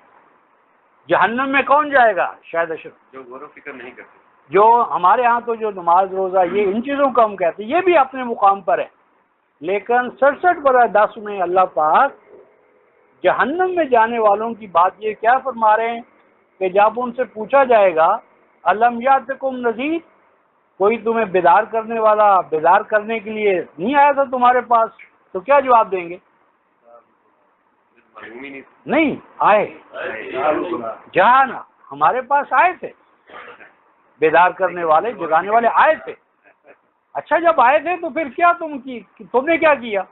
جہنم میں کون جائے گا؟ شاید اشرف، جو غور و فکر نہیں کرتے. جو ہمارے ہاں تو جو نماز روزہ یہ ان چیزوں کا ہم کہتے ہیں، یہ بھی اپنے مقام پر ہے، لیکن 67/10 میں اللہ پاک جہنم میں جانے والوں کی بات یہ کیا فرما رہے ہیں کہ جب ان سے پوچھا جائے گا الم یاتکم نذیر، کوئی تمہیں بیدار کرنے والا بیدار کرنے کے لیے نہیں آیا تھا تمہارے پاس، تو کیا جواب دیں گے؟ معلوم ہی نہیں. نہیں آئے، جہاں نا ہمارے پاس آئے تھے، بیدار کرنے والے جگانے والے آئے تھے. اچھا جب آئے تھے تو پھر کیا تم نے کیا کیا؟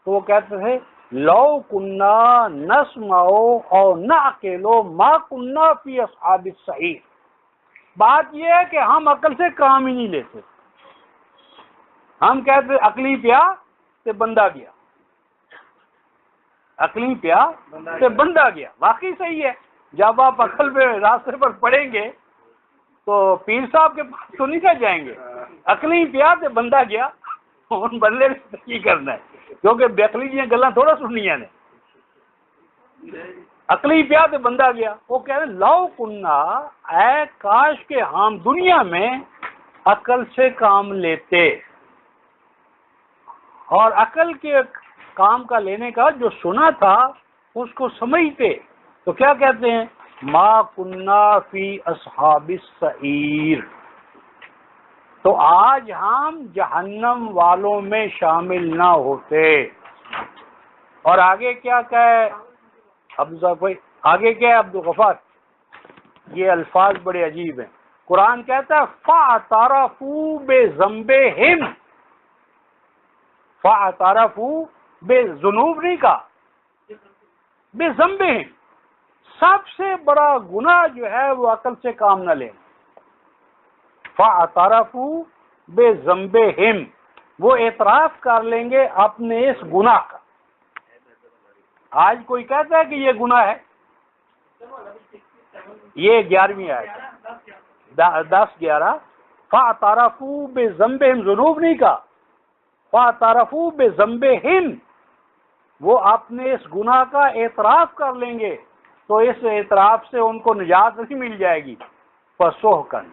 تو وہ کہتے تھے لو کننا نسمع او نعقل ما کننا فی اصحاب السعیر. بات یہ ہے کہ ہم عقل سے کام ہی نہیں لیتے، ہم کہتے عقلی پیا تے بندہ گیا، عقلی پیا تے بندہ گیا. واقعی صحیح ہے، جب آپ عقل پہ راستے پر پڑیں گے تو پیر صاحب کے پاس تو نہیں کہہ جائیں گے عقلی پیا تے بندہ گیا. ان بندے نے کی کرنا ہے، کیونکہ بے عقلی جی گلاں تھوڑا سننیاں نے. عقلی پیا تے بندہ گیا. وہ کہہ رہے لو کننا، اے کاش کہ ہم دنیا میں عقل سے کام لیتے، اور عقل کے کام کا لینے کا جو سنا تھا اس کو سمجھتے. تو کیا کہتے ہیں ما کننا فی اصحاب السعیر. تو آج ہم جہنم والوں میں شامل نہ ہوتے. اور آگے کیا کہے بھائی، آگے کیا ہے عبدالغفار؟ یہ الفاظ بڑے عجیب ہیں. قرآن کہتا ہے فَاعْتَرَفُوا بِذَنبِهِمْ، فَاعْتَرَفُوا بِذُنُوب نہیں کہا، بِذَنبِهِمْ. سب سے بڑا گناہ جو ہے وہ عقل سے کام نہ لیں. فَاعْتَرَفُوا بِذَنبِهِمْ، وہ اعتراف کر لیں گے اپنے اس گناہ کا. آج کوئی کہتا ہے کہ یہ گناہ ہے، یہ 11ویں آیت 10-11 فَاعْتَرَفُوا بِذَنبِهِمْ، ذنوب نہیں کہا، فَاعْتَرَفُوا بِذَنبِهِمْ، وہ اپنے اس گناہ کا اعتراف کر لیں گے. تو اس اعتراف سے ان کو نجات نہیں مل جائے گی. فَسُحْقًا،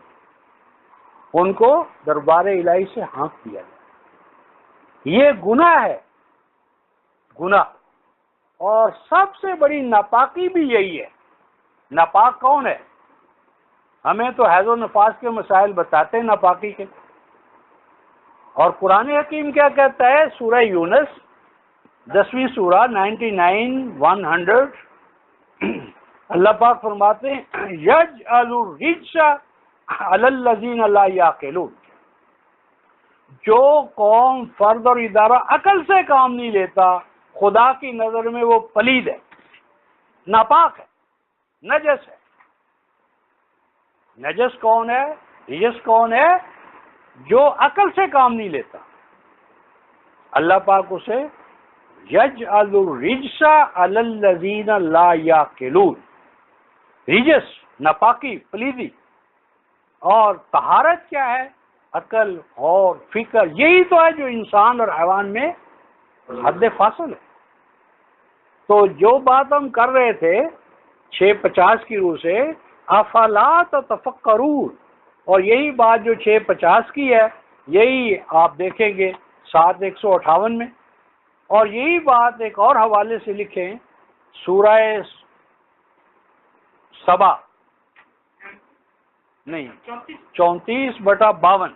ان کو دربار الہی سے ہانک دیا جائے. یہ گناہ ہے، گناہ. اور سب سے بڑی ناپاکی بھی یہی ہے. ناپاک کون ہے؟ ہمیں تو حیض و نفاس کے مسائل بتاتے ہیں ناپاکی کے. اور قرآن حکیم کیا کہتا ہے؟ سورہ یونس 10ویں سورہ 99-100 اللہ پاک فرماتے ہیں یجعل الرجس علی الذین لا یعقلون. جو قوم، فرد اور ادارہ عقل سے کام نہیں لیتا، خدا کی نظر میں وہ پلید ہے، ناپاک ہے، نجس ہے. نجس کون ہے؟ رجس کون ہے؟ جو عقل سے کام نہیں لیتا. اللہ پاک اسے یجعل الرجس علی الذین لا یعقلون. رجس ناپاکی، پلیدی. اور طہارت کیا ہے؟ عقل اور فکر. یہی تو ہے جو انسان اور حیوان میں حد فاصل ہے. تو جو بات ہم کر رہے تھے 650 کی روح سے افلا تتفکرون، اور یہی بات جو 650 کی ہے یہی آپ دیکھیں گے 7-158 میں. اور یہی بات ایک اور حوالے سے لکھیں سورہ سبا، نہیں 34/52،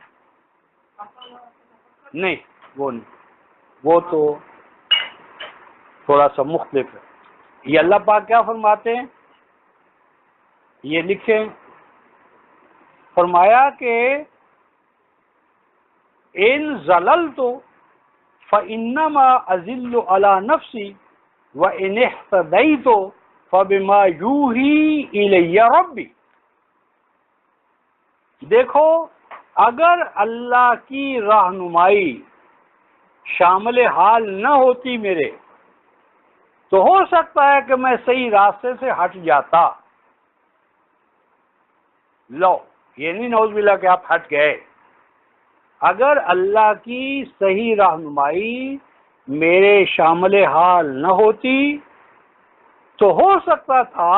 نہیں وہ نہیں، وہ تو تھوڑا سا مختلف ہے. یہ اللہ پاک کیا فرماتے ہیں؟ یہ لکھیں، فرمایا کہ ان زللت فانما اذل علی نفسی وان اهتدیت فبما یوحی الی ربی. دیکھو اگر اللہ کی رہنمائی شامل حال نہ ہوتی میرے تو ہو سکتا ہے کہ میں صحیح راستے سے ہٹ جاتا. لو یہ نہیں نعوذ باللہ کہ آپ ہٹ گئے. اگر اللہ کی صحیح رہنمائی میرے شامل حال نہ ہوتی تو ہو سکتا تھا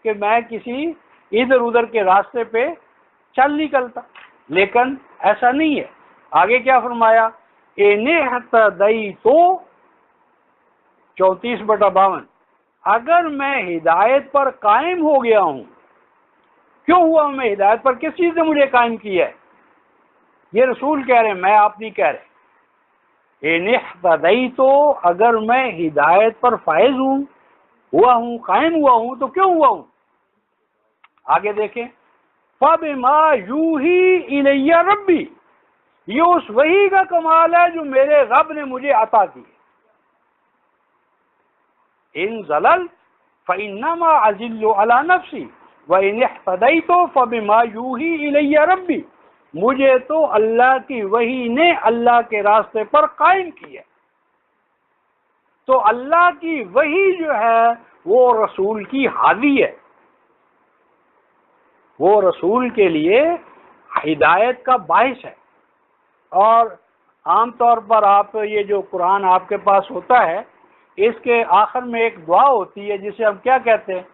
کہ میں کسی ادھر ادھر کے راستے پہ چل نکلتا، لیکن ایسا نہیں ہے۔ آگے کیا فرمایا؟ اِنِ اهْتَدَيْتُ 34/52، اگر میں ہدایت پر قائم ہو گیا ہوں۔ کیوں ہوا میں ہدایت پر؟ کس چیز نے مجھے قائم کیا ہے؟ یہ رسول کہہ رہے ہیں، میں آپ نہیں کہہ رہے۔ اِنِ اهْتَدَيْتُ، اگر میں ہدایت پر فائز ہوا ہوں، قائم ہوا ہوں، تو کیوں ہوا ہوں؟ آگے دیکھیں، فَبِمَا يُوحِي إِلَيَّ رَبِّي، یہ اس وحی کا کمال ہے جو میرے رب نے مجھے عطا کی ہے۔ إِن ضَلَلْتُ فَإِنَّمَا أَضِلُّ عَلَى نَفْسِي وَإِنِ اهْتَدَيْتُ فَبِمَا يُوحِي إِلَيَّ رَبِّي، مجھے تو اللہ کی وحی نے اللہ کے راستے پر قائم کیا۔ تو اللہ کی وحی جو ہے وہ رسول کی حاوی ہے، وہ رسول کے لیے ہدایت کا باعث ہے۔ اور عام طور پر آپ یہ جو قرآن آپ کے پاس ہوتا ہے، اس کے آخر میں ایک دعا ہوتی ہے جسے ہم کیا کہتے ہیں؟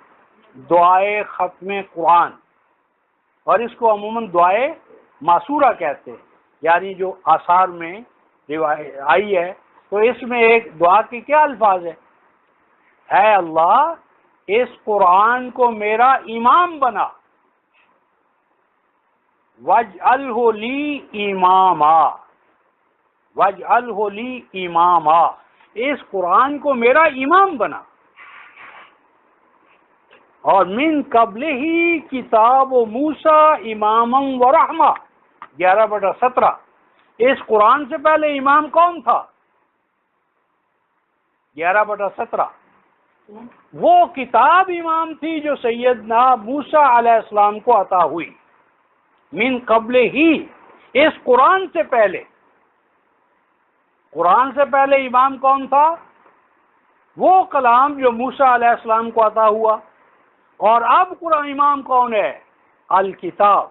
دعائے ختم قرآن، اور اس کو عموماً دعائے معصورہ کہتے ہیں، یعنی جو آثار میں آئی ہے۔ تو اس میں ایک دعا کی کیا الفاظ ہے؟ اے اللہ، اس قرآن کو میرا امام بنا، وَاجْعَلْهُ لِي اماما، وَاجْعَلْهُ لِي اماما، اس قرآن کو میرا امام بنا۔ اور من قبل ہی کتاب موسیٰ اماما و رحمہ، 11/17، اس قرآن سے پہلے امام کون تھا؟ 11/17، وہ کتاب امام تھی جو سیدنا موسیٰ علیہ السلام کو عطا ہوئی۔ من قبل ہی، اس قرآن سے پہلے، قرآن سے پہلے امام کون تھا؟ وہ کلام جو موسیٰ علیہ السلام کو عطا ہوا۔ اور اب قرآن امام کون ہے؟ الکتاب،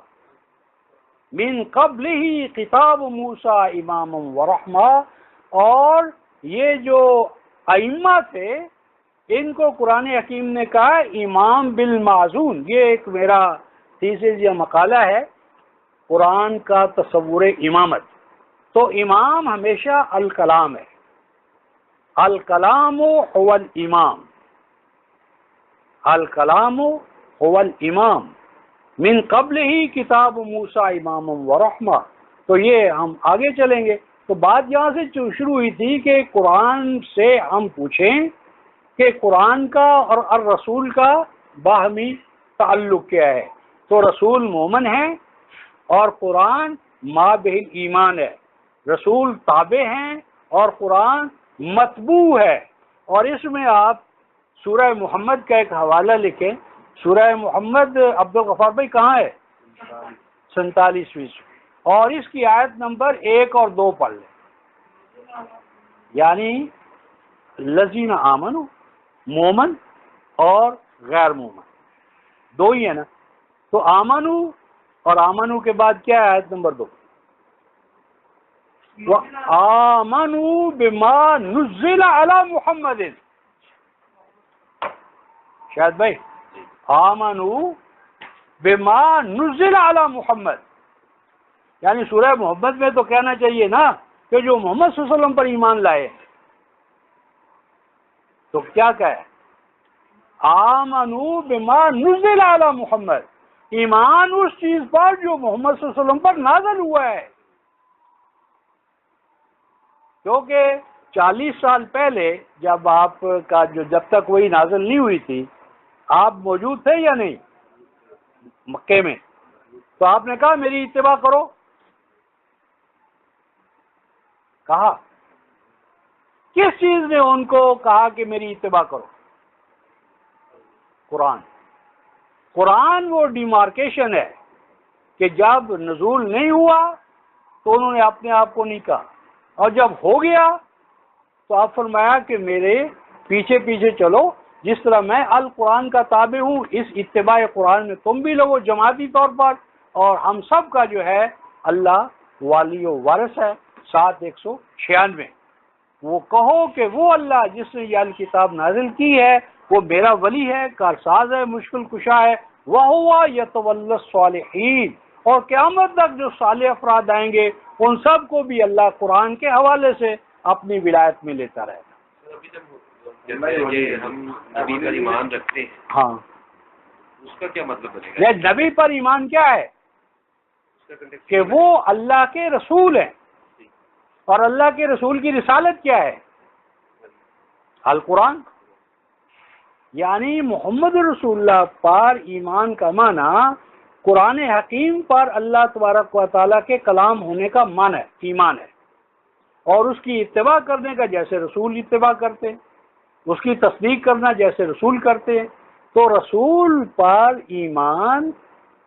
من قبل ہی کتاب موسیٰ امام و رحمہ۔ اور یہ جو ائمہ تھے، ان کو قرآن حکیم نے کہا امام بالمعزون۔ یہ ایک میرا تھیسس یا مقالہ ہے، قرآن کا تصور امامت۔ تو امام ہمیشہ الکلام ہے، الکلام هو الامام، الکلام هو الامام، من قبل ہی کتاب موسیٰ امام و رحمہ۔ تو یہ ہم آگے چلیں گے۔ تو بات یہاں سے شروع ہوئی تھی کہ قرآن سے ہم پوچھیں کہ قرآن کا اور الرسول کا باہمی تعلق کیا ہے۔ تو رسول مومن ہے اور قرآن ما بہ ایمان ہے، رسول تابع ہیں اور قرآن متبوع ہے۔ اور اس میں آپ سورہ محمد کا ایک حوالہ لکھیں۔ سورہ محمد عبدالغفار بھائی کہاں ہے؟ 47ویں، اور اس کی آیت نمبر 1 اور 2 پڑھ لیں، یعنی لذین آمنوا، مومن اور غیر مومن دو ہی ہے نا۔ تو آمنو اور آمنو کے بعد کیا ہے؟ آیت نمبر 2، وآمنوا بما نزل علی محمد۔ شاید بھائی، آمنوا بما نزل علی محمد، یعنی سورہ محمد میں تو کہنا چاہیے نا کہ جو محمد صلی اللہ علیہ وسلم پر ایمان لائے۔ تو کیا کہے؟ آمنوا بما نزل علی محمد، ایمان اس چیز پر جو محمد صلی اللہ علیہ وسلم پر نازل ہوا ہے۔ کیونکہ 40 سال پہلے جب آپ کا جب تک وہی نازل نہیں ہوئی تھی، آپ موجود تھے یا نہیں مکے میں؟ تو آپ نے کہا میری اتباع کرو، کہا کس چیز نے ان کو کہا کہ میری اتباع کرو؟ قرآن۔ قرآن وہ ڈیمارکیشن ہے کہ جب نزول نہیں ہوا تو انہوں نے اپنے آپ کو نہیں کہا، اور جب ہو گیا تو آپ فرمایا کہ میرے پیچھے پیچھے چلو، جس طرح میں القرآن کا تابع ہوں، اس اتباع قرآن میں تم بھی لگو جماعتی طور پر، اور ہم سب کا جو ہے اللہ والی و وارث ہے۔ 7:196، وہ کہو کہ وہ اللہ جس نے یہ الکتاب نازل کی ہے وہ میرا ولی ہے، کارساز ہے، مشکل کشا ہے، وَهُوَ يَتَوَلَّى الصَّالِحِينَ، اور قیامت تک جو صالح افراد آئیں گے ان سب کو بھی اللہ قرآن کے حوالے سے اپنی ولایت میں لیتا رہے گا۔ جیسے ہم نبی پر ایمان رکھتے ہیں، ہاں، اس کا کیا مطلب بنے گا؟ یہ نبی پر ایمان کیا ہے کہ وہ اللہ کے رسول ہیں، اور اللہ کے رسول کی رسالت کیا ہے؟ القرآن، یعنی محمد رسول اللہ پر ایمان کا معنی قرآن حکیم پر اللہ تبارک و تعالیٰ کے کلام ہونے کا معنی ہے، ایمان ہے، اور اس کی اتباع کرنے کا جیسے رسول اتباع کرتے ہیں، اس کی تصدیق کرنا جیسے رسول کرتے ہیں۔ تو رسول پر ایمان،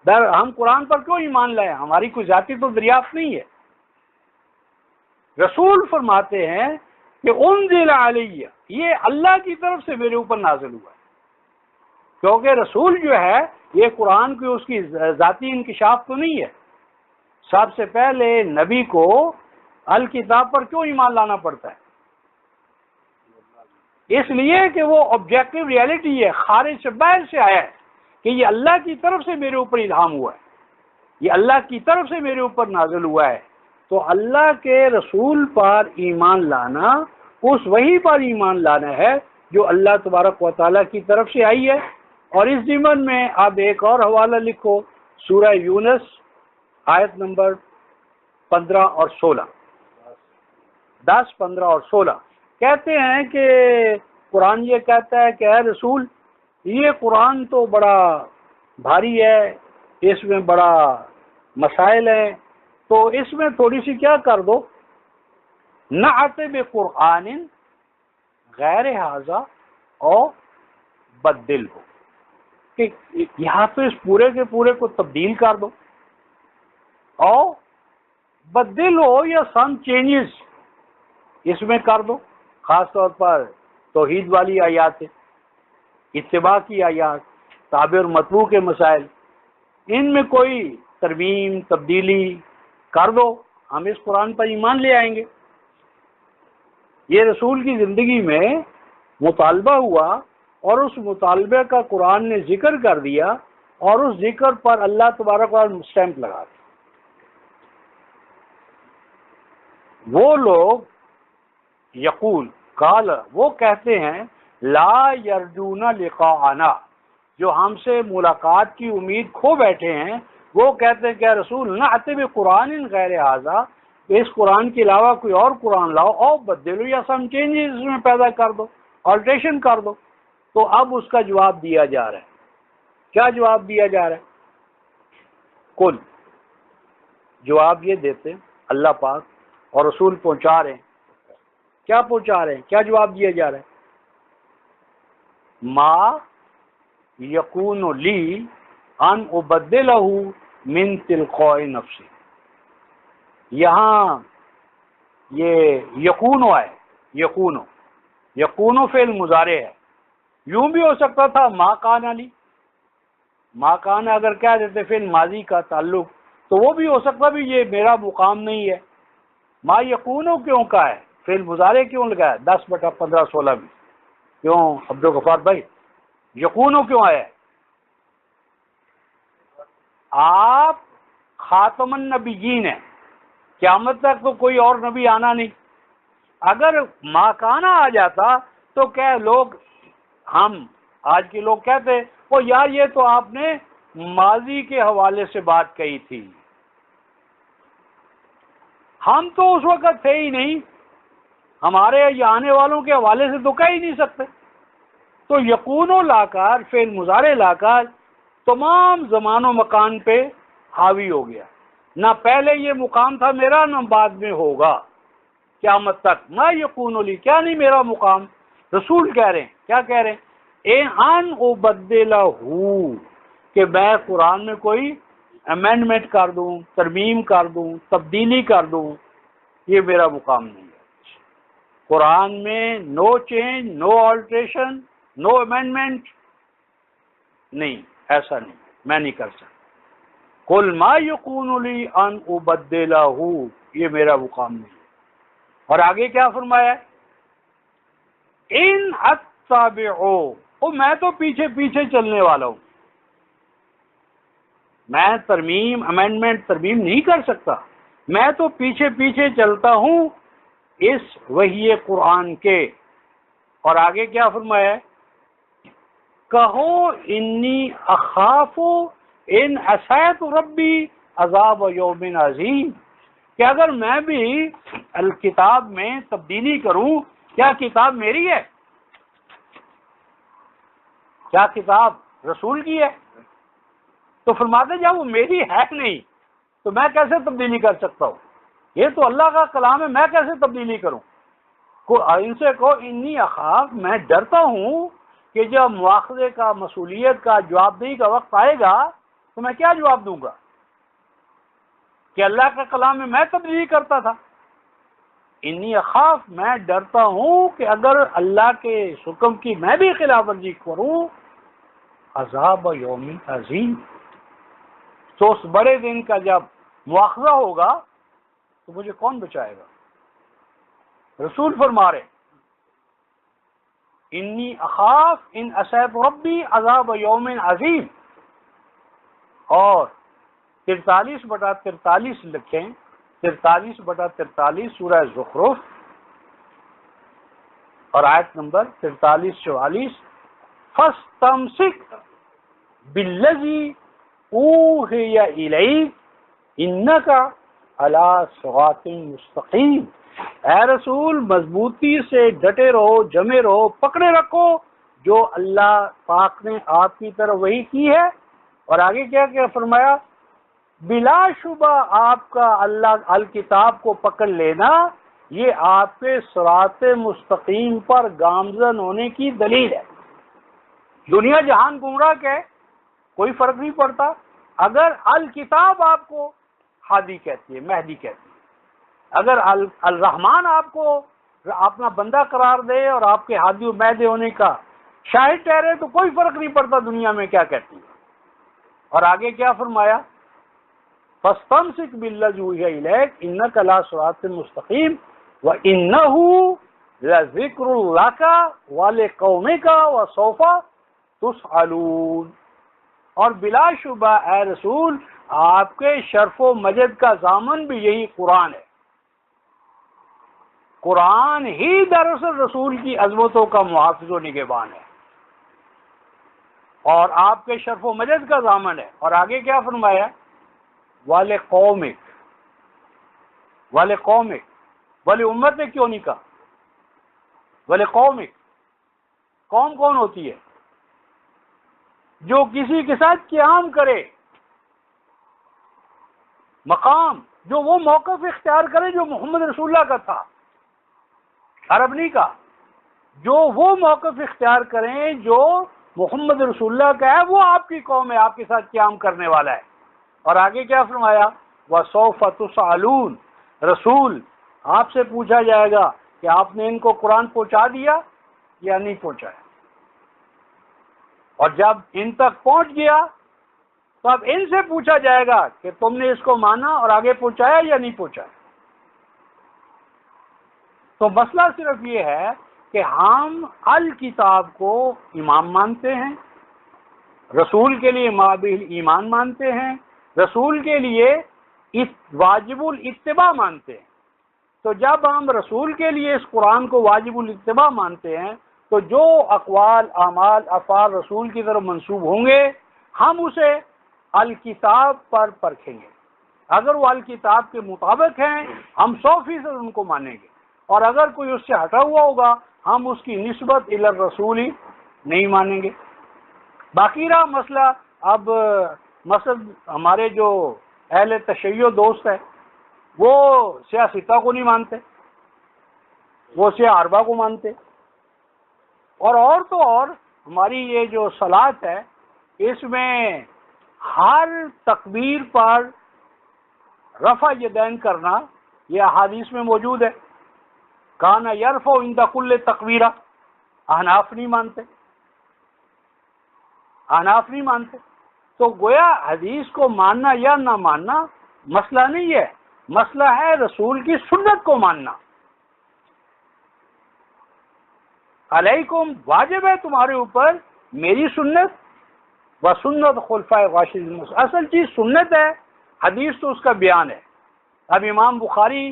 ہم قرآن پر کیوں ایمان لائے؟ ہماری کوئی ذاتی تو دریافت نہیں ہے۔ رسول فرماتے ہیں کہ انزل علیہ، یہ اللہ کی طرف سے میرے اوپر نازل ہوا ہے، کیونکہ رسول جو ہے یہ قرآن کی اس کی ذاتی انکشاف تو نہیں ہے۔ سب سے پہلے نبی کو الکتاب پر کیوں ایمان لانا پڑتا ہے؟ اس لیے کہ وہ آبجیکٹو ریالٹی ہے، خارج سے باہر سے آیا ہے کہ یہ اللہ کی طرف سے میرے اوپر الہام ہوا ہے، یہ اللہ کی طرف سے میرے اوپر نازل ہوا ہے۔ تو اللہ کے رسول پر ایمان لانا اس وحی پر ایمان لانا ہے جو اللہ تبارک و تعالیٰ کی طرف سے آئی ہے۔ اور اس ضمن میں آپ ایک اور حوالہ لکھو، سورہ یونس آیت نمبر 15 اور 16، 10، 15 اور 16 کہتے ہیں کہ قرآن یہ کہتا ہے کہ اے رسول، یہ قرآن تو بڑا بھاری ہے، اس میں بڑا مسائل ہیں، تو اس میں تھوڑی سی کیا کر دو، نعت بقرآن غیر ھذا اور بدل ہو، کہ یہاں پہ اس پورے کے پورے کو تبدیل کر دو، اور بدل ہو یا سم چینجز اس میں کر دو، خاص طور پر توحید والی آیات، اتباع کی آیات، تابع اور مطبوع کے مسائل، ان میں کوئی ترمیم تبدیلی کر دو، ہم اس قرآن پر ایمان لے آئیں گے۔ یہ رسول کی زندگی میں مطالبہ ہوا، اور اس مطالبے کا قرآن نے ذکر کر دیا، اور اس ذکر پر اللہ تبارک و تعالیٰ اسٹیمپ لگا دیا۔ وہ لوگ یقول قال، وہ کہتے ہیں لا یرجون لقاءنا، جو ہم سے ملاقات کی امید کھو بیٹھے ہیں، وہ کہتے ہیں کہ رسول نعت بقرآن غیر ھذا، اس قرآن کے علاوہ کوئی اور قرآن لاؤ، اور بدلو یا سم چینجز اس میں پیدا کر دو، آلٹریشن کر دو۔ تو اب اس کا جواب دیا جا رہا ہے۔ کیا جواب دیا جا رہا ہے؟ کل، جواب یہ دیتے اللہ پاک اور رسول پہنچا رہے ہیں۔ کیا پہنچا رہے ہیں؟ کیا جواب دیا جا رہا ہے؟ ما یکون لی ان ابدلہ من تلقاء نفسی، یہاں یہ یکونو ہے، یکونو فعل مضارع ہے، یوں بھی ہو سکتا تھا ما کان علی، ما کان اگر کہہ دیتے فعل ماضی کا تعلق تو وہ بھی ہو سکتا بھی یہ میرا مقام نہیں ہے۔ ما یکونو کیوں کا ہے؟ فعل مضارع کیوں لگا ہے 10/15/16 میں؟ کیوں عبدالغفار بھائی یکونو کیوں آیا ہے؟ آپ خاتم النبیین ہیں، قیامت تک تو کوئی اور نبی آنا نہیں۔ اگر ماکانہ آ جاتا تو کیا لوگ، ہم آج کے لوگ کہتے وہ یار یہ تو آپ نے ماضی کے حوالے سے بات کہی تھی، ہم تو اس وقت تھے ہی نہیں، ہمارے یہ آنے والوں کے حوالے سے تو کہہ ہی نہیں سکتے۔ تو یکونو لا کر، فعل مضارع لا کر تمام زمان و مکان پہ حاوی ہو گیا، نہ پہلے یہ مقام تھا میرا نہ بعد میں ہوگا قیامت تک۔ ما یکون لی، کیا نہیں میرا مقام؟ رسول کہہ رہے ہیں، کیا کہہ رہے ہیں؟ اے ان ابدلہ، کہ میں قرآن میں کوئی امینڈمنٹ کر دوں، ترمیم کر دوں، تبدیلی کر دوں، یہ میرا مقام نہیں ہے۔ قرآن میں نو چینج، نو آلٹریشن، نو امینڈمنٹ، نہیں، ایسا نہیں، میں نہیں کر سکتا۔ قل ما یکون لی ان ابدلہ، یہ میرا مقام نہیں۔ اور آگے کیا فرمایا؟ ان اتبعو، اور میں تو پیچھے پیچھے چلنے والا ہوں، میں ترمیم امینڈمنٹ ترمیم نہیں کر سکتا، میں تو پیچھے پیچھے چلتا ہوں اس وحی قرآن کے۔ اور آگے کیا فرمایا ہے؟ کہو انی اخاف ان عصیت ربی عذاب یوم عظیم، کہ اگر میں بھی الکتاب میں تبدیلی کروں، کیا کتاب میری ہے؟ کیا کتاب رسول کی ہے؟ تو فرماتے جب وہ میری ہے نہیں تو میں کیسے تبدیلی کر سکتا ہوں؟ یہ تو اللہ کا کلام ہے، میں کیسے تبدیلی کروں؟ ان سے کہو انی اخاف، میں ڈرتا ہوں کہ جب مواخذے کا، مسئولیت کا، جواب دہی کا وقت آئے گا تو میں کیا جواب دوں گا کہ اللہ کا کلام میں تبدیلی کرتا تھا۔ انی اخاف، میں ڈرتا ہوں کہ اگر اللہ کے حکم کی میں بھی خلاف ورزی کروں، عذاب یوم عظیم، تو اس بڑے دن کا جب مواخذہ ہوگا تو مجھے کون بچائے گا؟ رسول فرما رہے انی اخاف ان عصیت ربی عذاب یوم عظیم۔ اور 43/43 لکھیں، 43/43 سورہ زخرف اور آیت نمبر 43-44، فَاسْتَمْسِكْ بِالَّذِي أُوحِیَ إِلَیْکَ إِنَّکَ عَلیٰ صِرَاطٍ مُسْتَقِیمٍ۔ اے رسول مضبوطی سے ڈٹے رہو، جمے رہو، پکڑے رکھو جو اللہ پاک نے آپ کی طرف وحی کی ہے۔ اور آگے کیا فرمایا؟ بلا شبہ آپ کا اللہ الکتاب کو پکڑ لینا یہ آپ کے صراط مستقیم پر گامزن ہونے کی دلیل ہے۔ دنیا جہان گمراہ کے کوئی فرق نہیں پڑتا، اگر الکتاب آپ کو ہادی کہتی ہے، مہدی کہتی ہے، اگر الرحمن آپ کو اپنا بندہ قرار دے اور آپ کے ہادی و مہدی ہونے کا شاہد ٹھہرے تو کوئی فرق نہیں پڑتا دنیا میں کیا کہتی ہے۔ اور آگے کیا فرمایا؟ فَاسْتَمْسِكْ بِالَّذِی أُوحِیَ إِلَیْکَ إِنَّکَ عَلیٰ صِرَاطٍ مُسْتَقِیمٍ وَإِنَّهُ لَذِکْرٌ لَکَ وَلِقَوْمِکَ وَسَوْفَ تُسْأَلُونَ۔ اور بلا شبہ اے رسول آپ کے شرف و مجد کا ضامن بھی یہی قرآن ہے۔ قرآن ہی دراصل رسول کی عظمتوں کا محافظ و نگہبان ہے اور آپ کے شرف و مجد کا ضامن ہے۔ اور آگے کیا فرمایا؟ وَلِقَوْمِکَ، وَلِقَوْمِکَ، ولی امت نے کیوں نہیں کہا؟ وَلِقَوْمِکَ، قوم کون ہوتی ہے؟ جو کسی کے ساتھ قیام کرے، مقام، جو وہ موقف اختیار کرے جو محمد رسول اللہ کا تھا، عرب نہیں کا، جو وہ موقف اختیار کریں جو محمد رسول اللہ کا ہے وہ آپ کی قوم ہے، آپ کے ساتھ قیام کرنے والا ہے۔ اور آگے کیا فرمایا؟ وَسَوْفَ تُسْأَلُونَ، رسول آپ سے پوچھا جائے گا کہ آپ نے ان کو قرآن پہنچا دیا یا نہیں پہنچایا، اور جب ان تک پہنچ گیا تو اب ان سے پوچھا جائے گا کہ تم نے اس کو مانا اور آگے پہنچایا یا نہیں پہنچایا۔ تو مسئلہ صرف یہ ہے کہ ہم الکتاب کو امام مانتے ہیں، رسول کے لیے مابل ایمان مانتے ہیں، رسول کے لیے واجب الاتباع مانتے ہیں۔ تو جب ہم رسول کے لیے اس قرآن کو واجب الاتباع مانتے ہیں تو جو اقوال، اعمال، افعال رسول کی طرف منسوب ہوں گے ہم اسے الکتاب پر پرکھیں گے۔ اگر وہ الکتاب کے مطابق ہیں ہم 100% ان کو مانیں گے، اور اگر کوئی اس سے ہٹا ہوا ہوگا ہم اس کی نسبت الی الرسول ہی نہیں مانیں گے۔ باقی رہا مسئلہ، اب مثلا ہمارے جو اہل تشیع دوست ہیں وہ سیاہ ستہ کو نہیں مانتے، وہ سیاہ اربعہ کو مانتے، اور تو اور ہماری یہ جو صلاۃ ہے اس میں ہر تکبیر پر رفع یدین کرنا یہ احادیث میں موجود ہے۔ کانا یرفع عند کل تکبیرہ، احناف نہیں مانتے، احناف نہیں مانتے۔ تو گویا حدیث کو ماننا یا نہ ماننا مسئلہ نہیں ہے، مسئلہ ہے رسول کی سنت کو ماننا۔ علیکم، واجب ہے تمہارے اوپر میری سنت و سنت خلفائے راشدین، اصل چیز سنت ہے، حدیث تو اس کا بیان ہے۔ اب امام بخاری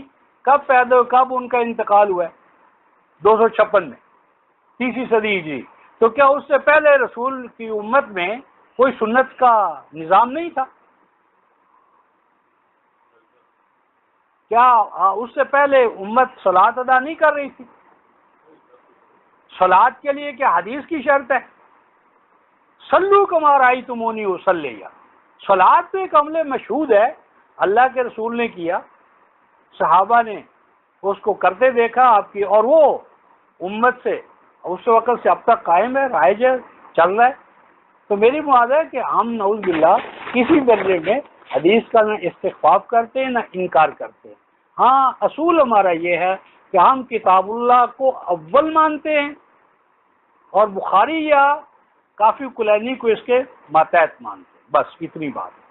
کب پیدا ہوئے، کب ان کا انتقال ہوا ہے؟ 256 میں، 30ویں صدی ہجری۔ تو کیا اس سے پہلے رسول کی امت میں کوئی سنت کا نظام نہیں تھا؟ کیا اس سے پہلے امت صلاۃ ادا نہیں کر رہی تھی؟ صلاۃ کے لیے کیا حدیث کی شرط ہے؟ صلو کما رأیتمونی اصلی، صلاۃ تو ایک عمل مشہود ہے، اللہ کے رسول نے کیا، صحابہ نے اس کو کرتے دیکھا آپ کی، اور وہ امت سے اس وقت سے اب تک قائم ہے، رائج ہے، چل رہا ہے۔ تو میری مراد ہے کہ ہم نعوذ باللہ کسی درجے میں حدیث کا نہ استخفاف کرتے ہیں نہ انکار کرتے ہیں۔ ہاں اصول ہمارا یہ ہے کہ ہم کتاب اللہ کو اول مانتے ہیں اور بخاری یا کافی کلینی کو اس کے ماتحت مانتے ہیں، بس اتنی بات ہے۔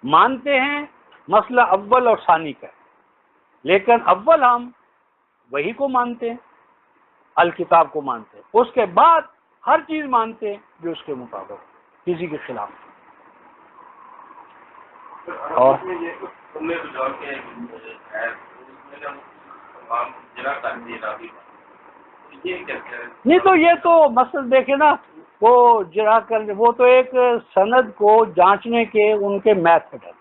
مانتے ہیں مسئلہ اول اور ثانی کا ہے، لیکن اول ہم وہی کو مانتے ہیں، الکتاب کو مانتے ہیں، اس کے بعد ہر چیز مانتے ہیں جو اس کے مطابق، کسی کے خلاف۔ اور نہیں تو یہ تو مسئلہ دیکھیں نا، وہ جرا کر وہ تو ایک سند کو جانچنے کے ان کے میتھڈ ہے۔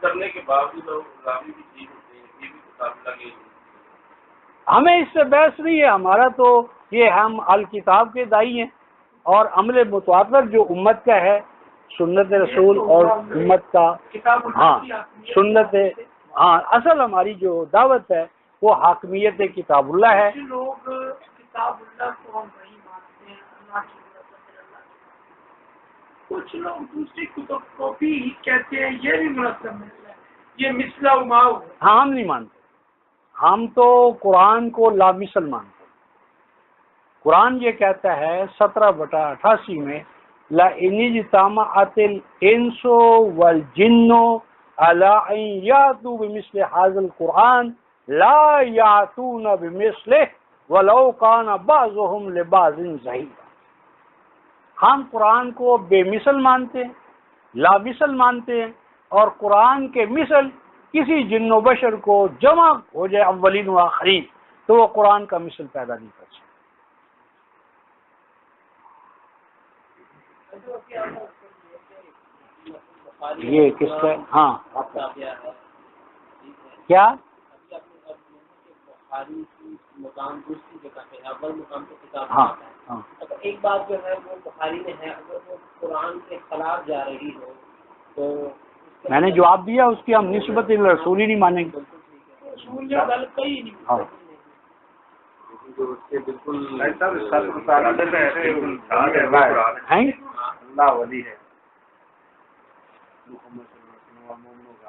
کرنے کے باوجود ہمیں اس سے بحث نہیں ہے، ہمارا تو یہ ہم الکتاب کے دائی ہیں، اور عمل متواتر جو امت کا ہے، سنت رسول اور امت کا، ہاں سنت، ہاں اصل ہماری جو دعوت ہے وہ حاکمیت کتاب اللہ ہے۔ لوگ کتاب اللہ کو ہم نہیں مانتے ہیں، اللہ کی کچھ لوگ دوسری کتب کو بھی کہتے ہیں یہ بھی منظم ہے، یہ مثلا اماؤ ہے۔ ہاں ہم نہیں مانتے، ہم تو قرآن کو لامثل مانتے ہیں۔ قرآن یہ کہتا ہے 17/88 میں، لَإِنِ اجْتَمَعَتِ الْإِنسُ وَالْجِنُّ عَلَىٰ أَن يَأْتُوا بِمِثْلِ هَٰذَا الْقُرْآنِ لَا يَأْتُونَ بِمِثْلِهِ وَلَوْ كَانَ بَعْضُهُمْ لِبَعْضٍ ظَهِيرًا۔ ہم قرآن کو بے مثل مانتے ہیں، لا مثل مانتے ہیں، اور قرآن کے مثل کسی جن و بشر کو جمع ہو جائے اولین و آخرین تو وہ قرآن کا مثل پیدا نہیں کر سکتے۔ یہ کس کا؟ ہاں کیا؟ ہاں ہاں ایک بات جو ہے وہ بخاری میں ہے، اگر وہ قرآن کے خلاف جا رہی ہو تو میں نے جواب دیا، اس کی ہم نسبت رسول ہی نہیں مانیں گے۔ ہاں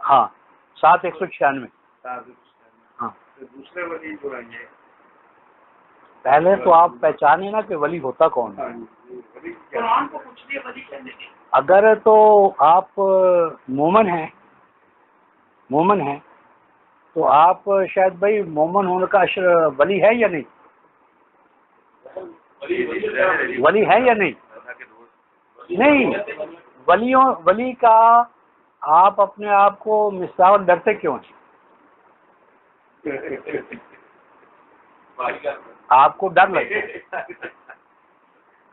ہاں 7/196۔ ہاں دوسرے ولی جو ہیں یہ پہلے تو آپ پہچانے نا کہ ولی ہوتا کون ہے۔ قرآن کو کچھ بھی ولی کرنے کے اگر تو آپ مومن ہیں تو آپ شاید بھائی مومن ہونے کا ولی ہے یا نہیں؟ ولی ہے یا نہیں؟ نہیں، ولی کا آپ اپنے آپ کو مصداق ڈرتے کیوں ہیں؟ آپ کو ڈر لگتا ہے؟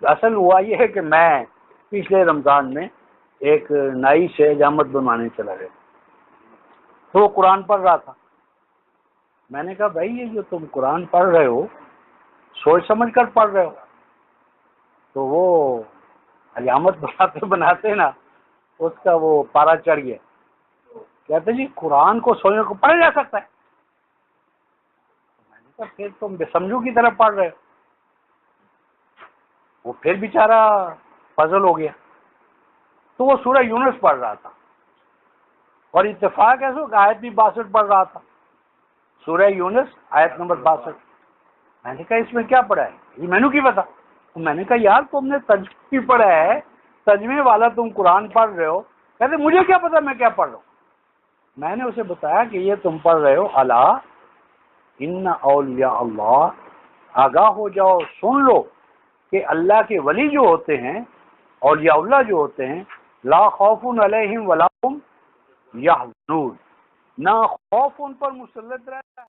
اصل ہوا یہ ہے کہ میں پچھلے رمضان میں ایک نائی سے حجامت بنوانے چلا گیا، تو وہ قرآن پڑھ رہا تھا۔ میں نے کہا بھائی یہ جو تم قرآن پڑھ رہے ہو سوچ سمجھ کر پڑھ رہے ہو؟ تو وہ حجامت بناتے نا، اس کا وہ پارا چڑھ گیا، کہتے جی قرآن کو سوچنے کو پڑھا جا سکتا ہے؟ میں نے کہا پھر تم بے سمجھو کی طرح پڑھ رہے ہو۔ وہ پھر بیچارہ پزل ہو گیا، تو وہ سورہ یونس پڑھ رہا تھا، اور اتفاق ایسا کہ آیت بھی 62 پڑھ رہا تھا، سورہ یونس آیت نمبر 62۔ میں نے کہا اس میں کیا پڑھا ہے؟ یہ میں نے کی پتا؟ میں نے کہا یار تم نے ترجمہ پڑھا ہے، ترجمے والا تم قرآن پڑھ رہے ہو۔ کہتے مجھے کیا پتا میں کیا پڑھ رہا ہوں؟ میں نے اسے بتایا کہ یہ تم پڑھ رہے ہو الا ان اولیاء اللہ، آگاہ ہو جاؤ، سن لو کہ اللہ کے ولی جو ہوتے ہیں، اولیاء اللہ جو ہوتے ہیں، لا خوف علیہم ولا هم یحزنون، نہ خوف ان پر مسلط رہتا ہے